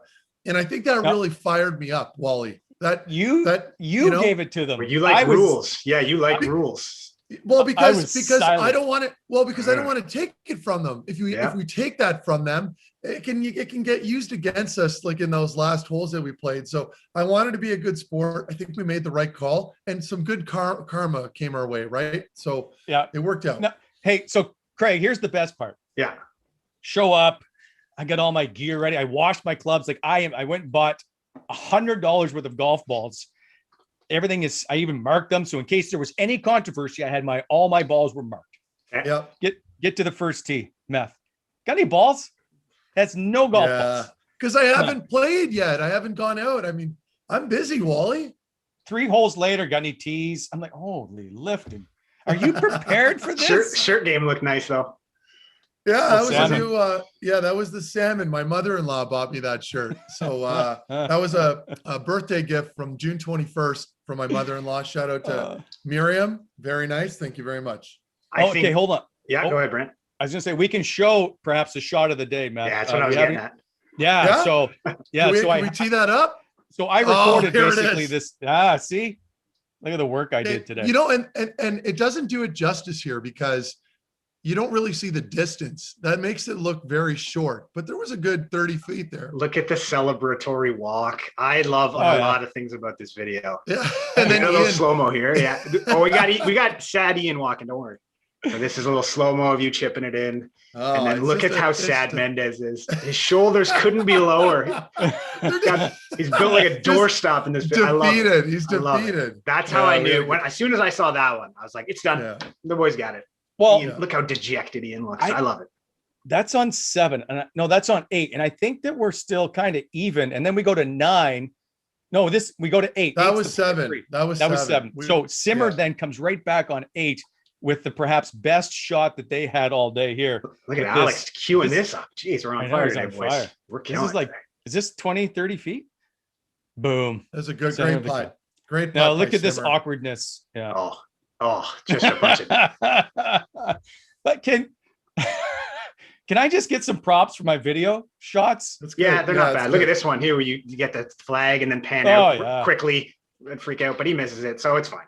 And I think that really fired me up, Wally. That you gave it to them. Well, you like rules. Yeah, you like rules. Well, because I don't want it. Well, because I don't want to take it from them. If we take that from them, it can get used against us, like in those last holes that we played. So I wanted to be a good sport. I think we made the right call, and some good karma came our way, right? So it worked out. Now, hey, so Craig, here's the best part. Yeah, show up. I got all my gear ready. I washed my clubs. Like I went and bought $100 worth of golf balls. Everything is, I even marked them. So in case there was any controversy, I had all my balls were marked. Yeah. Get to the first tee. Meth. Got any balls? That's no golf balls. Because I haven't played yet. I haven't gone out. I mean, I'm busy, Wally. 3 holes later, got any tees? I'm like, holy lifting. Are you prepared for this? Shirt game looked nice though. Yeah, that was that was the salmon. My mother-in-law bought me that shirt. So that was a birthday gift from June 21st from my mother-in-law. Shout out to Miriam. Very nice. Thank you very much. Okay, hold on. Yeah, go ahead, Brent. I was gonna say we can show perhaps a shot of the day, Matt. Yeah, that's what I was getting at. Yeah. So can we tee that up? So I recorded basically this. See, look at the work I did today. And it doesn't do it justice here because you don't really see the distance. That makes it look very short, but there was a good 30 feet there. Look at the celebratory walk. I love a lot of things about this video. Yeah. And then a little slow-mo here. Yeah. Oh, we got sad Ian walking. Don't worry. So this is a little slow-mo of you chipping it in. And then look at how sad Mendez is. His shoulders couldn't be lower. He's built like a doorstop in this video. Defeated. He's defeated. That's how I knew. As soon as I saw that one, I was like, it's done. Yeah. The boys got it. Well, Ian, look how dejected Ian looks. I love it. That's on 7. And no, that's on 8. And I think that we're still kind of even. And then we go to 9. No, we go to 8. That was 7. That was 7. So Simmer then comes right back on 8 with the perhaps best shot that they had all day here. Look at Alex queuing this up. Jeez, we're on fire today, boys. We're killing it. Is this 20, 30 feet? Boom. That's a great putt. Great putt. Now look at this awkwardness. Yeah. Oh, just a bunch of. But can I just get some props for my video shots? Yeah, they're not bad. Look at this one here where you get the flag and then pan out quickly. I'd freak out, but he misses it, so it's fine.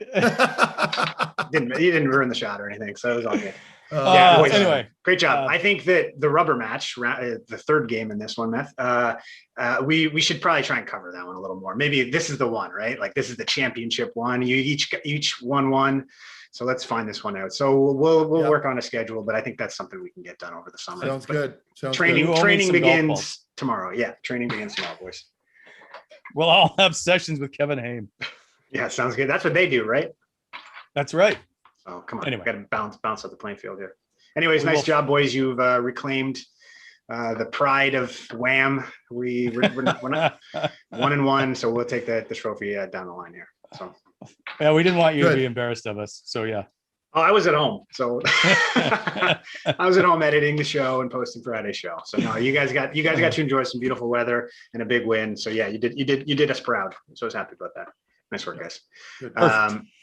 He didn't ruin the shot or anything, so it was all good. Boys, anyway, great job. I think that the rubber match, the third game in this one, Meth, we should probably try and cover that one a little more. Maybe this is the one, right? Like this is the championship one. You each won one. So let's find this one out. So we'll work on a schedule, but I think that's something we can get done over the summer. Sounds good. Training begins tomorrow. Yeah, training begins tomorrow, boys. We'll all have sessions with Kevin Haim. Yeah, sounds good. That's what they do, right? That's right. Oh, come on. Anyway. Got to bounce up the playing field here. Anyways, nice job, boys. You've reclaimed the pride of WAM. We're not 1-1, so we'll take the trophy down the line here. So yeah, we didn't want you to be embarrassed of us. So yeah. Oh, I was at home. So I was at home editing the show and posting Friday's show. So no, you guys got to enjoy some beautiful weather and a big win. So yeah, you did us proud. So I was happy about that. Nice work, guys.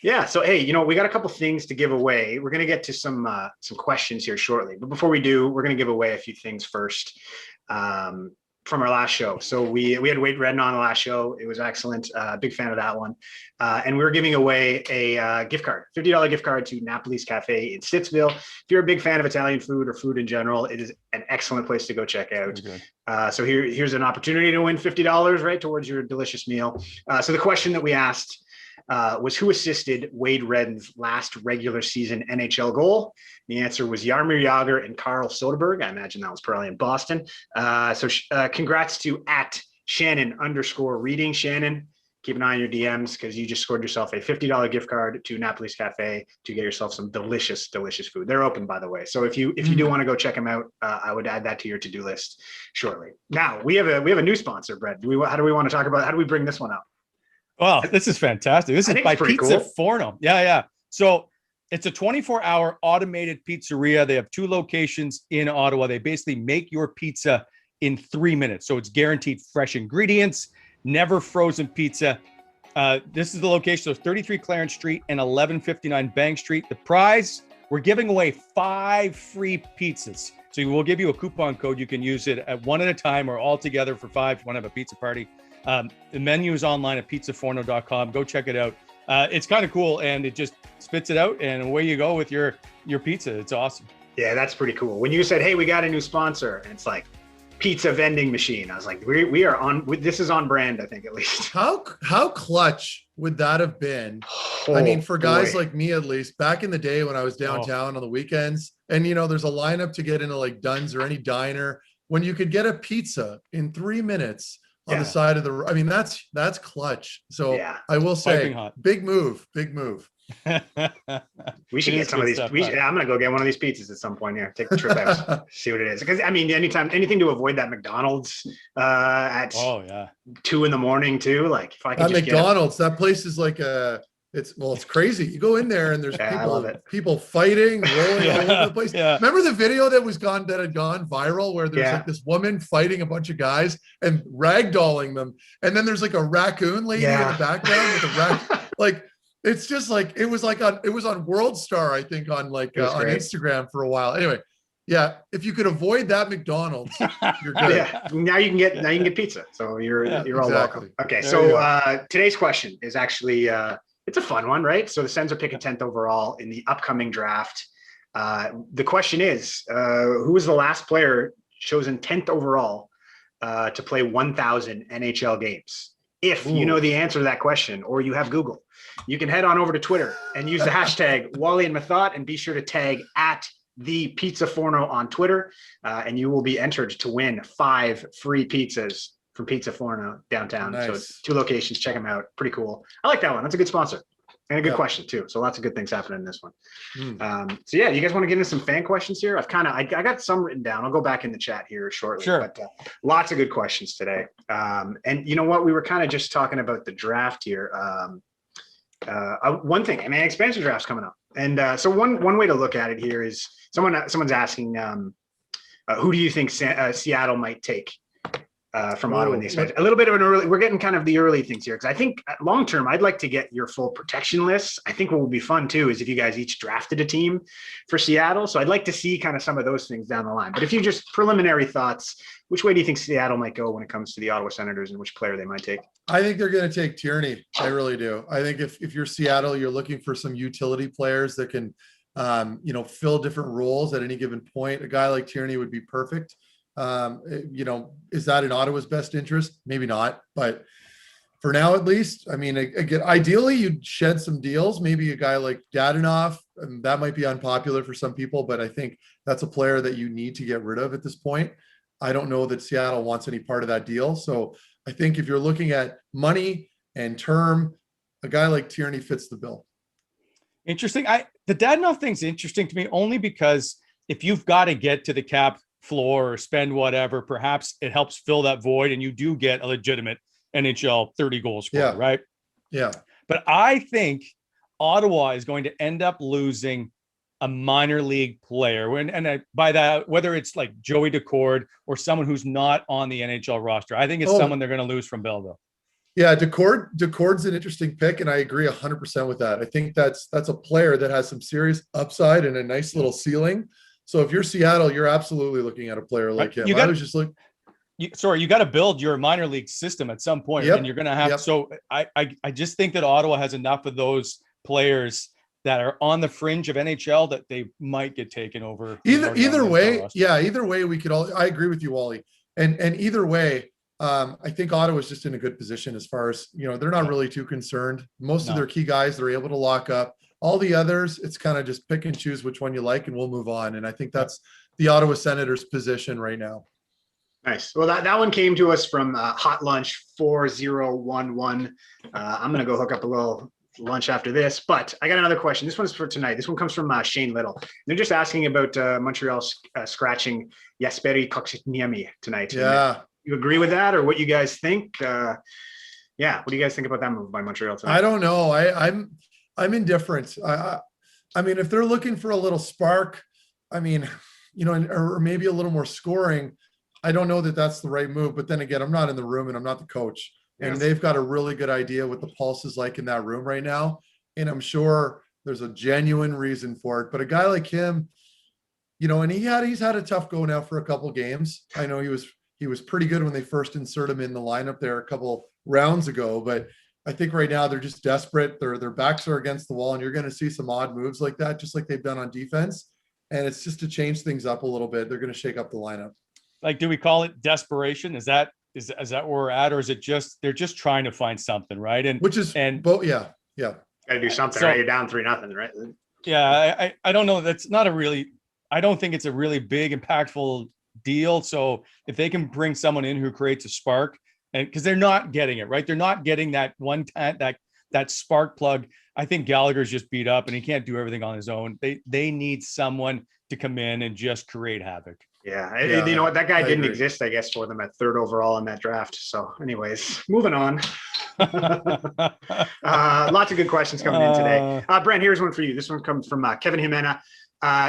Yeah. So, hey, we got a couple things to give away. We're going to get to some questions here shortly. But before we do, we're going to give away a few things first from our last show. So we had Wade Redden on the last show. It was excellent. Big fan of that one. And we were giving away a gift card, $50 gift card to Napoli's Cafe in Stittsville. If you're a big fan of Italian food or food in general, it is an excellent place to go check out. Okay. So here's an opportunity to win $50 right towards your delicious meal. So the question that we asked was who assisted Wade Redden's last regular season NHL goal? The answer was Jaromir Jagr and Carl Soderberg. I imagine that was probably in Boston. So congrats to @Shannon_reading. Shannon, keep an eye on your DMs because you just scored yourself a $50 gift card to Napoli's Cafe to get yourself some delicious, delicious food. They're open, by the way. So if you do want to go check them out, I would add that to your to-do list shortly. Now we have a new sponsor, Brett. How do we want to talk about? How do we bring this one up? Well, this is fantastic. This is by Pizza Forno. Yeah. So it's a 24-hour automated pizzeria. They have 2 locations in Ottawa. They basically make your pizza in 3 minutes. So it's guaranteed fresh ingredients, never frozen pizza. This is the location of 33 Clarence Street and 1159 Bank Street. The prize, we're giving away 5 free pizzas. So we'll give you a coupon code. You can use it at one at a time or all together for 5 if you want to have a pizza party. The menu is online at pizzaforno.com. Go check it out. It's kind of cool, and it just spits it out, and away you go with your pizza. It's awesome. Yeah, that's pretty cool. When you said, "Hey, we got a new sponsor," and it's like pizza vending machine, I was like, "We are on. This is on brand, I think, at least." How clutch would that have been? I mean, for guys like me, at least back in the day when I was downtown on the weekends, and there's a lineup to get into like Dunn's or any diner when you could get a pizza in 3 minutes. On the side of the, I mean, that's clutch. So I will say, big move. We should get some of these. I'm going to go get one of these pizzas at some point here. Take the trip out, see what it is. Because I mean, anything to avoid that McDonald's at 2 a.m. too. Like if I could just McDonald's, that place is like it's crazy. You go in there and there's people fighting, rolling all over the place. Remember the video that had gone viral where there's like this woman fighting a bunch of guys and ragdolling them, and then there's like a raccoon lady in the background with a like it's just like it was on World Star, I think, on on Instagram for a while. Anyway, if you could avoid that McDonald's, you're good. Now you can get pizza. So you're all welcome. Okay, so today's question is actually it's a fun one, right? So the Sens are picking 10th overall in the upcoming draft. The question is, who was the last player chosen 10th overall to play 1,000 NHL games? If you know the answer to that question, or you have Google, you can head on over to Twitter and use the hashtag Wally and Mathot, and be sure to tag @ThePizzaForno on Twitter, and you will be entered to win 5 free pizzas from Pizza Forno downtown. Nice. So it's 2 locations. Check them out. Pretty cool. I like that one. That's a good sponsor and a good question too. So lots of good things happening in this one. So you guys want to get into some fan questions here? I got some written down. I'll go back in the chat here shortly. Sure. But lots of good questions today. And you know what? We were kind of just talking about the draft here. One thing, I mean, expansion draft's coming up. And so one way to look at it here is someone's asking, who do you think Seattle might take from Ottawa in the expansion. A little bit of an early, we're getting kind of the early things here, because I think long term, I'd like to get your full protection list. I think what would be fun too is if you guys each drafted a team for Seattle. So I'd like to see kind of some of those things down the line. But if you just preliminary thoughts, which way do you think Seattle might go when it comes to the Ottawa Senators and which player they might take? I think they're going to take Tourigny. I really do. I think if you're Seattle, you're looking for some utility players that can, fill different roles at any given point. A guy like Tourigny would be perfect. Is that in Ottawa's best interest? Maybe not, but for now, at least, I mean, again, ideally you'd shed some deals, maybe a guy like Dadonov, and that might be unpopular for some people, but I think that's a player that you need to get rid of at this point. I don't know that Seattle wants any part of that deal. So I think if you're looking at money and term, a guy like Tourigny fits the bill. Interesting. The Dadonov thing's interesting to me only because if you've got to get to the cap floor or spend whatever, perhaps it helps fill that void and you do get a legitimate NHL 30 goal scorer, right? Yeah. But I think Ottawa is going to end up losing a minor league player. And by that, whether it's like Joey Decord or someone who's not on the NHL roster, I think it's someone they're going to lose from Belleville. Yeah, Decord's an interesting pick, and I agree 100% with that. I think that's a player that has some serious upside and a nice little ceiling. So if you're Seattle, you're absolutely looking at a player like him. You got to build your minor league system at some point, and you're going to have. Yep. So I just think that Ottawa has enough of those players that are on the fringe of NHL that they might get taken over. Either way, we could all. I agree with you, Wally. And either way, I think Ottawa is just in a good position as far as they're not really too concerned. Most of their key guys they're able to lock up. All the others, it's kind of just pick and choose which one you like, and we'll move on. And I think that's the Ottawa Senators' position right now. Nice. Well, that one came to us from Hot Lunch 4011. I'm going to go hook up a little lunch after this, but I got another question. This one's for tonight. This one comes from Shane Little. They're just asking about Montreal scratching Jesperi Kotkaniemi tonight. Yeah. You agree with that, or what you guys think? What do you guys think about that move by Montreal tonight? I don't know. I'm indifferent. I mean, if they're looking for a little spark, or maybe a little more scoring, I don't know that that's the right move. But then again, I'm not in the room and I'm not the coach. And they've got a really good idea what the pulse is like in that room right now. And I'm sure there's a genuine reason for it. But a guy like him, and he's had a tough go now for a couple games. I know he was pretty good when they first inserted him in the lineup there a couple rounds ago, but I think right now they're just desperate. Their backs are against the wall, and you're going to see some odd moves like that, just like they've done on defense. And it's just to change things up a little bit. They're going to shake up the lineup. Like, do we call it desperation? Is that where we're at, or is it just they're just trying to find something, right? And Got to do something. Right? You're down 3-0, right? Yeah, I don't know. That's not I don't think it's a really big, impactful deal. So if they can bring someone in who creates a spark. And because they're not getting it, right? They're not getting that one time that spark plug. I think Gallagher's just beat up and he can't do everything on his own. They need someone to come in and just create havoc. Yeah. You know what? That guy didn't exist, I guess, for them at 3rd overall in that draft. So anyways, moving on. Lots of good questions coming in today. Brent, here's one for you. This one comes from Kevin Jimena.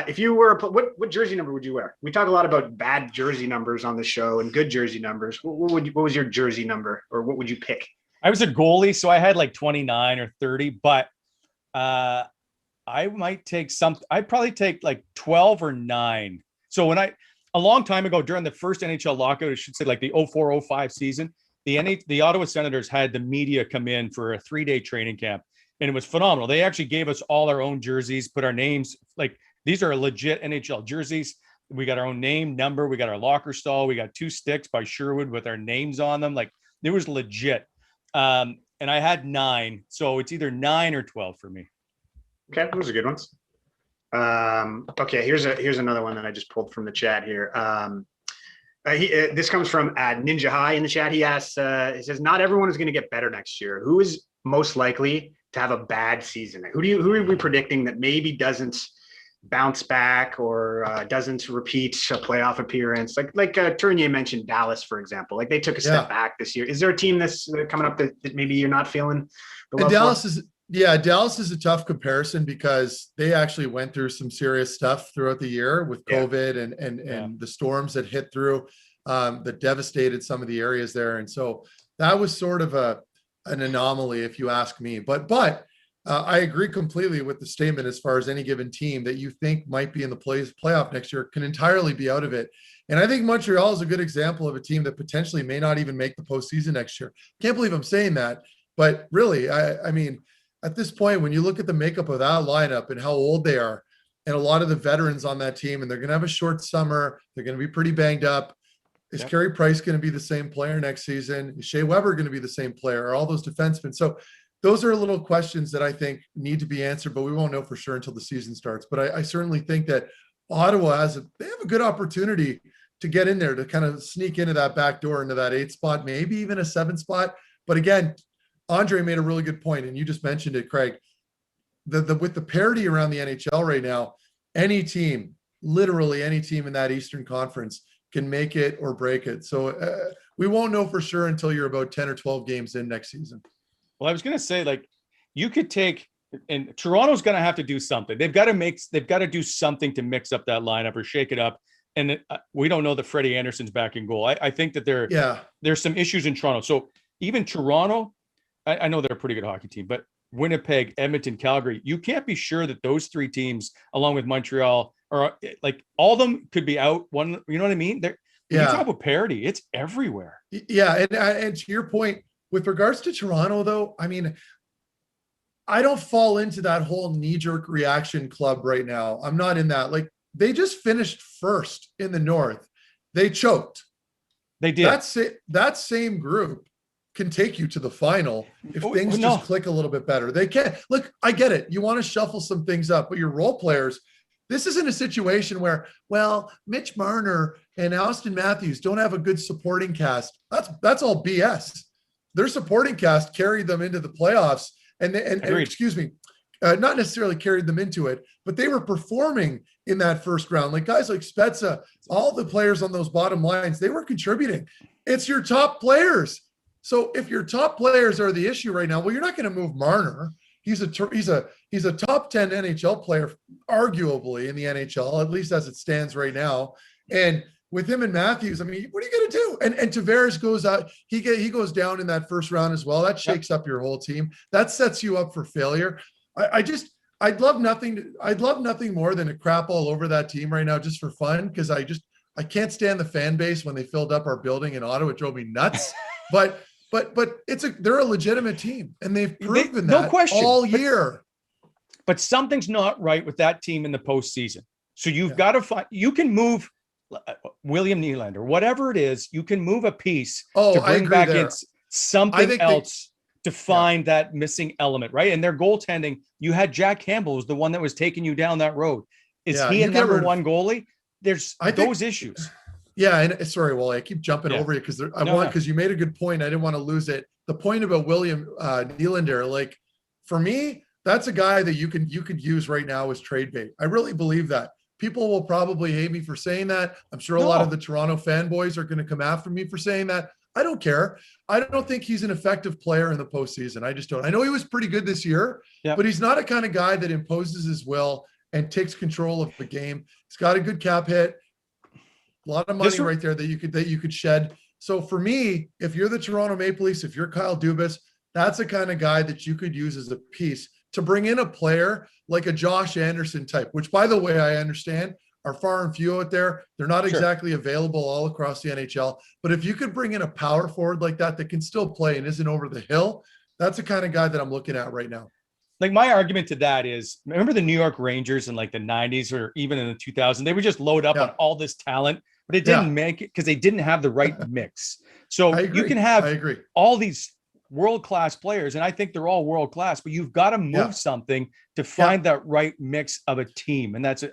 If you were, what jersey number would you wear? We talk a lot about bad jersey numbers on the show and good jersey numbers. What was your jersey number, or what would you pick? I was a goalie, so I had like 29 or 30, but I might take I'd probably take like 12 or 9. So a long time ago during the first NHL lockout, I should say like the 04-05 season, the Ottawa Senators had the media come in for a 3-day training camp, and it was phenomenal. They actually gave us all our own jerseys, put our names, like, these are legit NHL jerseys. We got our own name, number. We got our locker stall. We got 2 sticks by Sherwood with our names on them. Like, it was legit. And I had 9. So it's either 9 or 12 for me. Okay. Those are good ones. Okay. Here's another one that I just pulled from the chat here. This comes from Ninja High in the chat. He asks, he says, not everyone is going to get better next year. Who is most likely to have a bad season? Who are we predicting that maybe doesn't bounce back or doesn't repeat a playoff appearance? Like Tourigny mentioned Dallas, for example. Like, they took a step back this year. Is there a team that's coming up that maybe you're not feeling the love for? Dallas is a tough comparison because they actually went through some serious stuff throughout the year with COVID and the storms that hit through. that devastated some of the areas there. And so that was sort of an anomaly, if you ask me. But I agree completely with the statement as far as any given team that you think might be in the playoff next year can entirely be out of it. And I think Montreal is a good example of a team that potentially may not even make the postseason next year. Can't believe I'm saying that, but really, I mean, at this point, when you look at the makeup of that lineup and how old they are, and a lot of the veterans on that team, and they're going to have a short summer, they're going to be pretty banged up. Is Carey Price going to be the same player next season? Is Shea Weber going to be the same player? Are all those defensemen? So those are little questions that I think need to be answered, but we won't know for sure until the season starts. But I certainly think that Ottawa they have a good opportunity to get in there, to kind of sneak into that back door, into that 8 spot, maybe even a 7 spot. But again, Andre made a really good point, and you just mentioned it, Craig. With the parity around the NHL right now, any team, literally any team in that Eastern Conference can make it or break it. So we won't know for sure until you're about 10 or 12 games in next season. Well, I was going to say, like, you could take, and Toronto's going to have to do something. They've got to do something to mix up that lineup or shake it up. And we don't know that Freddie Anderson's back in goal. I think that there's some issues in Toronto. So even Toronto, I know they're a pretty good hockey team, but Winnipeg, Edmonton, Calgary, you can't be sure that those 3 teams, along with Montreal, are like, all of them could be out one. You know what I mean? You talk about parity, it's everywhere. Yeah. And to your point, with regards to Toronto, though, I mean, I don't fall into that whole knee-jerk reaction club right now. I'm not in that. Like, they just finished first in the North. They choked. They did. That's it. That same group can take you to the final if things just click a little bit better. They can. Look, I get it. You want to shuffle some things up, but your role players, this isn't a situation where, well, Mitch Marner and Austin Matthews don't have a good supporting cast. That's all BS. Their supporting cast carried them into the playoffs, and excuse me, not necessarily carried them into it, but they were performing in that first round. Like guys like Spezza, all the players on those bottom lines, they were contributing. It's your top players. So if your top players are the issue right now, well, you're not going to move Marner. He's a top 10 NHL player, arguably in the NHL, at least as it stands right now. And with him and Matthews, I mean, what are you going to do? And Tavares goes out, he goes down in that first round as well. That shakes up your whole team. That sets you up for failure. I'd love nothing more than to crap all over that team right now just for fun, because I can't stand the fan base when they filled up our building in Ottawa. It drove me nuts. But they're a legitimate team, and they've proven that all year. But something's not right with that team in the postseason. So you've got to find. You can move William Nylander, whatever it is. You can move a piece to bring back in something else to find that missing element, right? And their goaltending. You had Jack Campbell was the one that was taking you down that road. Is he a number one goalie? There's those issues. Yeah, and sorry, Wally, I keep jumping over you because you made a good point. I didn't want to lose it. The point about William Nylander, like for me, that's a guy that you could use right now as trade bait. I really believe that. People will probably hate me for saying that. I'm sure a lot of the Toronto fanboys are going to come after me for saying that. I don't care. I don't think he's an effective player in the postseason. I just don't. I know he was pretty good this year, but he's not a kind of guy that imposes his will and takes control of the game. He's got a good cap hit. A lot of money right there that you could shed. So for me, if you're the Toronto Maple Leafs, if you're Kyle Dubas, that's the kind of guy that you could use as a piece to bring in a player like a Josh Anderson type, which, by the way, I understand are far and few out there. They're not exactly available all across the NHL. But if you could bring in a power forward like that can still play and isn't over the hill, that's the kind of guy that I'm looking at right now. Like my argument to that is, remember the New York Rangers in like the 90s or even in the 2000s? They would just load up on all this talent, but it didn't make it because they didn't have the right mix. So you can have all these world-class players, and I think they're all world-class, but you've got to move something to find that right mix of a team. And that's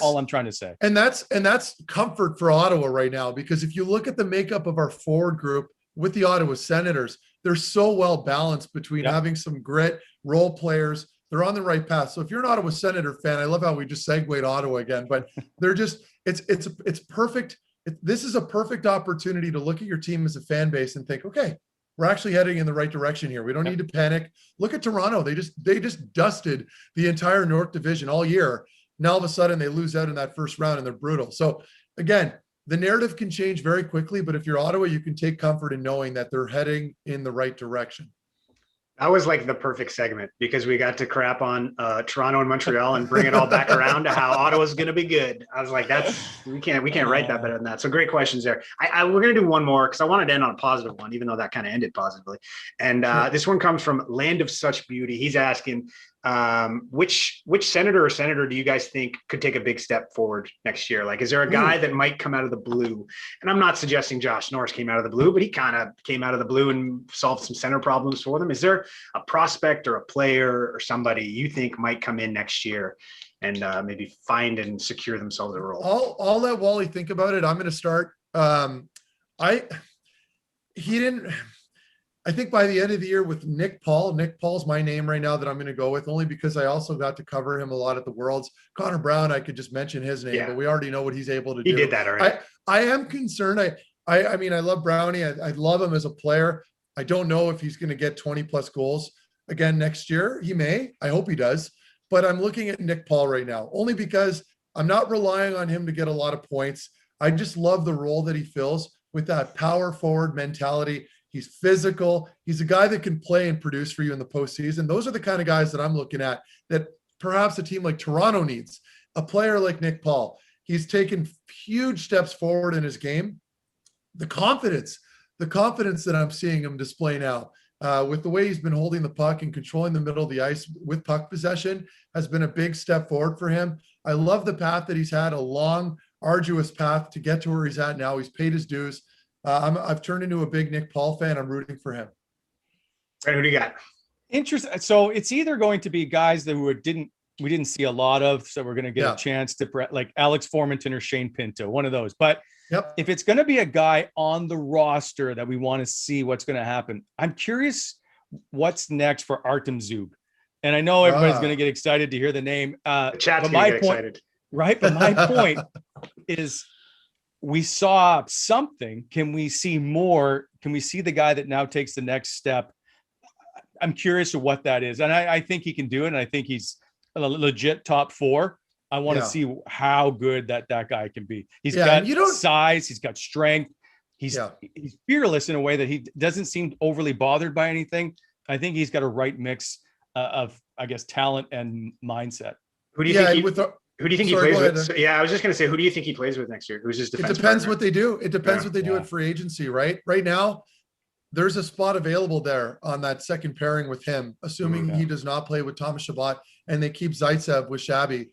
all I'm trying to say. And that's comfort for Ottawa right now, because if you look at the makeup of our forward group with the Ottawa Senators, they're so well balanced between having some grit, role players. They're on the right path. So if you're an Ottawa Senator fan, I love how we just segued Ottawa again, but they're just, it's perfect. This is a perfect opportunity to look at your team as a fan base and think, okay, we're actually heading in the right direction here. We don't need to panic. Look at Toronto. They just dusted the entire North Division all year. Now all of a sudden they lose out in that first round and they're brutal. So again, the narrative can change very quickly, but if you're Ottawa, you can take comfort in knowing that they're heading in the right direction. That was like the perfect segment because we got to crap on Toronto and Montreal and bring it all back around to how Ottawa's going to be good. I was like, we can't write that better than that. So great questions there. We're going to do one more because I wanted to end on a positive one, even though that kind of ended positively. And this one comes from Land of Such Beauty. He's asking, which senator do you guys think could take a big step forward next year? Like, is there a guy that might come out of the blue? And I'm not suggesting Josh Norris came out of the blue, but he kind of came out of the blue and solved some center problems for them. Is there a prospect or a player or somebody you think might come in next year and maybe find and secure themselves a role? I'll let Wally think about it. I'm going to start. I think by the end of the year with Nick Paul's my name right now that I'm going to go with, only because I also got to cover him a lot at the Worlds. Connor Brown, I could just mention his name, but we already know what he's able to do. He did that already. I am concerned. I mean, I love Brownie. I love him as a player. I don't know if he's going to get 20 plus goals again next year. He may. I hope he does. But I'm looking at Nick Paul right now, only because I'm not relying on him to get a lot of points. I just love the role that he fills with that power forward mentality. He's physical. He's a guy that can play and produce for you in the postseason. Those are the kind of guys that I'm looking at that perhaps a team like Toronto needs. A player like Nick Paul. He's taken huge steps forward in his game. The confidence that I'm seeing him display now with the way he's been holding the puck and controlling the middle of the ice with puck possession has been a big step forward for him. I love the path that he's had, a long, arduous path to get to where he's at now. He's paid his dues. I've turned into a big Nick Paul fan. I'm rooting for him. Right, who do you got? Interesting. So it's either going to be guys that we didn't see a lot of, so we're going to get a chance to like Alex Formenton or Shane Pinto, one of those. But if it's going to be a guy on the roster that we want to see what's going to happen, I'm curious what's next for Artem Zub. And I know everybody's going to get excited to hear the name. The chat's going to get excited. Right. But my point is, we saw something. Can we see more? Can we see the guy that now takes the next step? I'm curious of what that is. And I think he can do it. And I think he's a legit top four. I want to see how good that guy can be. He's got size. He's got strength. He's fearless in a way that he doesn't seem overly bothered by anything. I think he's got a right mix of, I guess, talent and mindset. Who do you think who do you think he plays with? So, I was just going to say, who do you think he plays with next year? Who's his defense It depends partner? what they do. It depends what they do at free agency, right? Right now, there's a spot available there on that second pairing with him, assuming he does not play with Thomas Chabot and they keep Zaitsev with Shabby.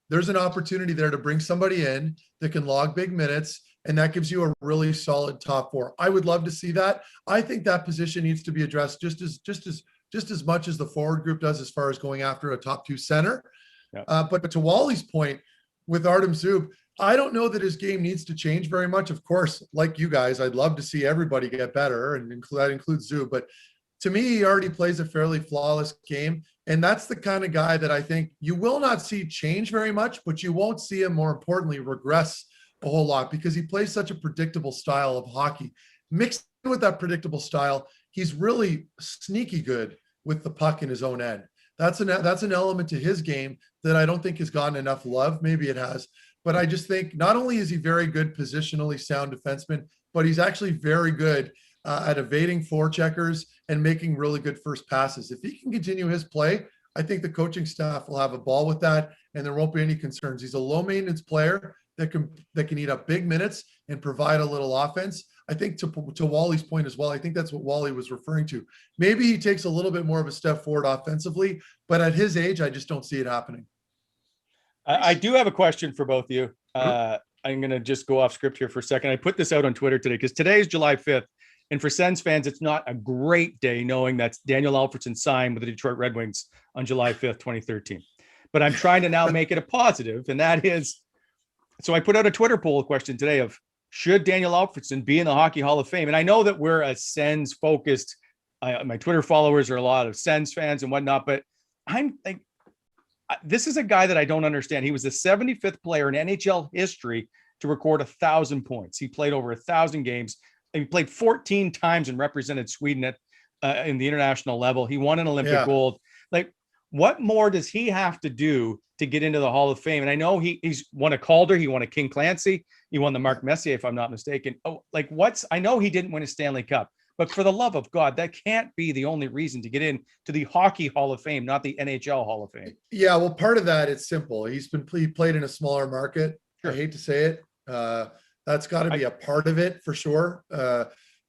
There's an opportunity there to bring somebody in that can log big minutes, and that gives you a really solid top four. I would love to see that. I think that position needs to be addressed just as much as the forward group does as far as going after a top two center. But to Wally's point with Artem Zub, I don't know that his game needs to change very much. Of course, like you guys, I'd love to see everybody get better, and that includes Zub. But to me, he already plays a fairly flawless game. And that's the kind of guy that I think you will not see change very much, but you won't see him, more importantly, regress a whole lot because he plays such a predictable style of hockey. Mixed with that predictable style, he's really sneaky good with the puck in his own end. That's an element to his game that I don't think has gotten enough love. Maybe it has, but I just think not only is he very good positionally sound defenseman, but he's actually very good at evading forecheckers and making really good first passes. If he can continue his play, I think the coaching staff will have a ball with that, and there won't be any concerns. He's a low maintenance player that can eat up big minutes and provide a little offense. I think to Wally's point as well, I think that's what Wally was referring to. Maybe he takes a little bit more of a step forward offensively, but at his age, I just don't see it happening. I do have a question for both of you. I'm going to just go off script here for a second. I put this out on Twitter today because today is July 5th. And for Sens fans, it's not a great day knowing that Daniel Alfredsson signed with the Detroit Red Wings on July 5th, 2013. But I'm trying to now make it a positive, and that is, so I put out a Twitter poll question today of, should Daniel Alfredsson be in the Hockey Hall of Fame? And I know that we're a Sens-focused, my Twitter followers are a lot of Sens fans and whatnot, but I'm like, this is a guy that I don't understand. He was the 75th player in NHL history to record 1,000 points. He played over 1,000 games. He played 14 times and represented Sweden at in the international level. He won an Olympic gold. Like, What more does he have to do to get into the Hall of Fame? And I know he's won a Calder, he won a King Clancy, he won the Mark Messier, if I'm not mistaken. Oh, like I know he didn't win a Stanley Cup, but for the love of God, that can't be the only reason to get in to the Hockey Hall of Fame, not the NHL Hall of Fame. Yeah, well, part of that, it's simple. He played in a smaller market. Sure. I hate to say it. That's got to be a part of it for sure.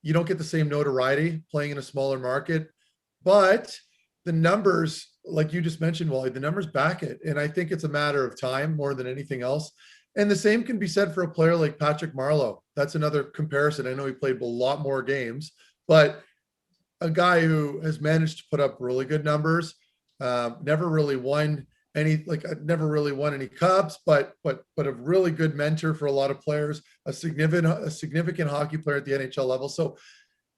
You don't get the same notoriety playing in a smaller market, but the numbers, like you just mentioned, Wally, the numbers back it. And I think it's a matter of time more than anything else. And the same can be said for a player like Patrick Marleau. That's another comparison. I know he played a lot more games, but a guy who has managed to put up really good numbers, never really won any cups, but a really good mentor for a lot of players, a significant hockey player at the NHL level. So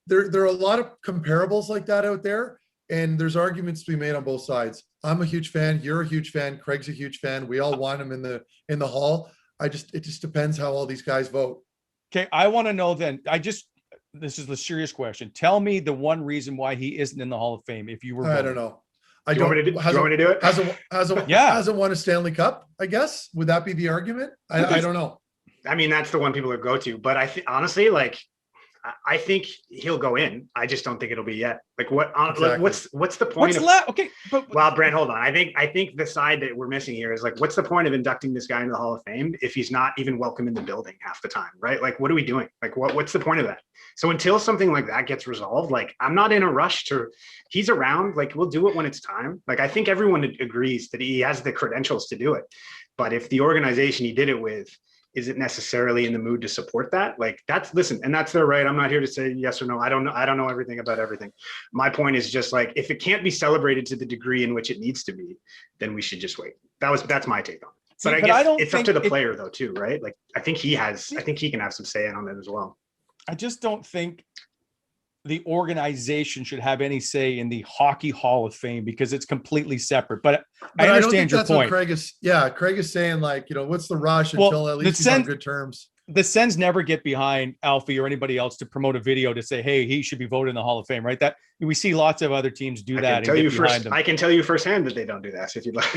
there are a lot of comparables like that out there, and there's arguments to be made on both sides. I'm a huge fan. You're a huge fan. Craig's a huge fan. We all want him in the Hall. It just depends how all these guys vote. Okay, I want to know then. This is the serious question. Tell me the one reason why he isn't in the Hall of Fame. If you were, I don't know. Do you want me to do it? Hasn't won a Stanley Cup, I guess. Would that be the argument? I don't know. I mean, that's the one people would go to. But honestly, like, I think he'll go in. I just don't think it'll be yet. Like, what? Exactly. Like, what's the point? Okay, but well, Brent, hold on. I think the side that we're missing here is like, what's the point of inducting this guy into the Hall of Fame if he's not even welcome in the building half the time, right? Like, what are we doing? Like, what's the point of that? So until something like that gets resolved, like, I'm not in a rush to. He's around. Like, we'll do it when it's time. Like, I think everyone agrees that he has the credentials to do it. But if the organization he did it with isn't necessarily in the mood to support that, like, and that's their right. I'm not here to say yes or no. I don't know everything about everything. My point is just like, if it can't be celebrated to the degree in which it needs to be, then we should just wait. That's my take on it. But I guess it's up to the player though too, right? Like, I think he can have some say in on it as well. I just don't think the organization should have any say in the Hockey Hall of Fame because it's completely separate. But I understand your point. Craig is saying, like, what's the rush until at least he's on good terms. The Sens never get behind Alfie or anybody else to promote a video to say, hey, he should be voted in the Hall of Fame, right? That we see lots of other teams do that. I can tell you firsthand that they don't do that if you'd like.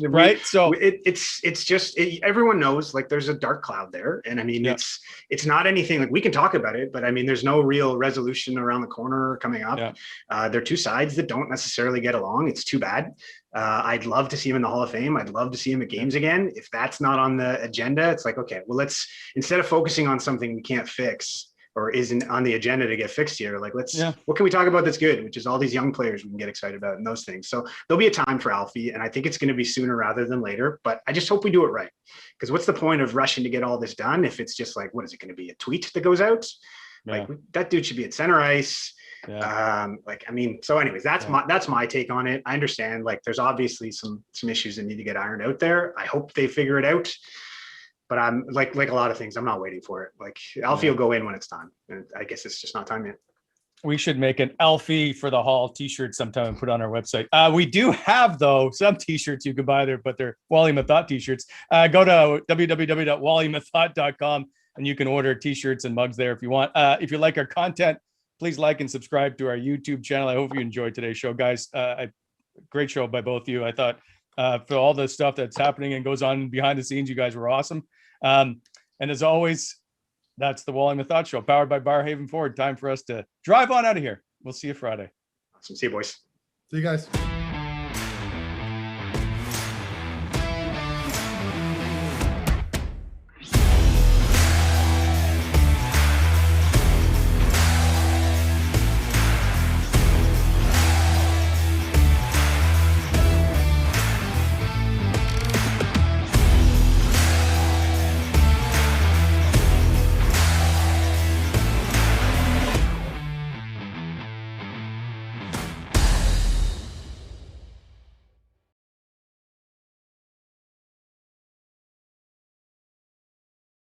Right. So it's just everyone knows, like, there's a dark cloud there. And I mean, it's not anything like we can talk about it, but I mean, there's no real resolution around the corner coming up. Yeah. They're two sides that don't necessarily get along. It's too bad. I'd love to see him in the Hall of Fame. I'd love to see him at games again. If that's not on the agenda, it's like, okay, well, let's, instead of focusing on something we can't fix or isn't on the agenda to get fixed here, like, what can we talk about that's good, which is all these young players we can get excited about and those things. So there'll be a time for Alfie, and I think it's going to be sooner rather than later, but I just hope we do it right. Because what's the point of rushing to get all this done if it's just like, what is it going to be, a tweet that goes out? Yeah. Like, that dude should be at center ice. Yeah. So anyways, that's my take on it. I understand, like, there's obviously some issues that need to get ironed out there. I hope they figure it out, but I'm like a lot of things, I'm not waiting for it. Like, Alfie will go in when it's time, and I guess it's just not time yet. We should make an Alfie for the Hall t-shirt sometime and put on our website. We do have, though, some t-shirts you can buy there, but they're Wally Mathot t-shirts. Go to www.wallymathot.com and you can order t-shirts and mugs there if you want. If you like our content, please like and subscribe to our YouTube channel. I hope you enjoyed today's show, guys. Great show by both of you. I thought for all the stuff that's happening and goes on behind the scenes, you guys were awesome. And as always, that's the Wally Mathot Show, powered by Barrhaven Ford. Time for us to drive on out of here. We'll see you Friday. Awesome. See you, boys. See you guys.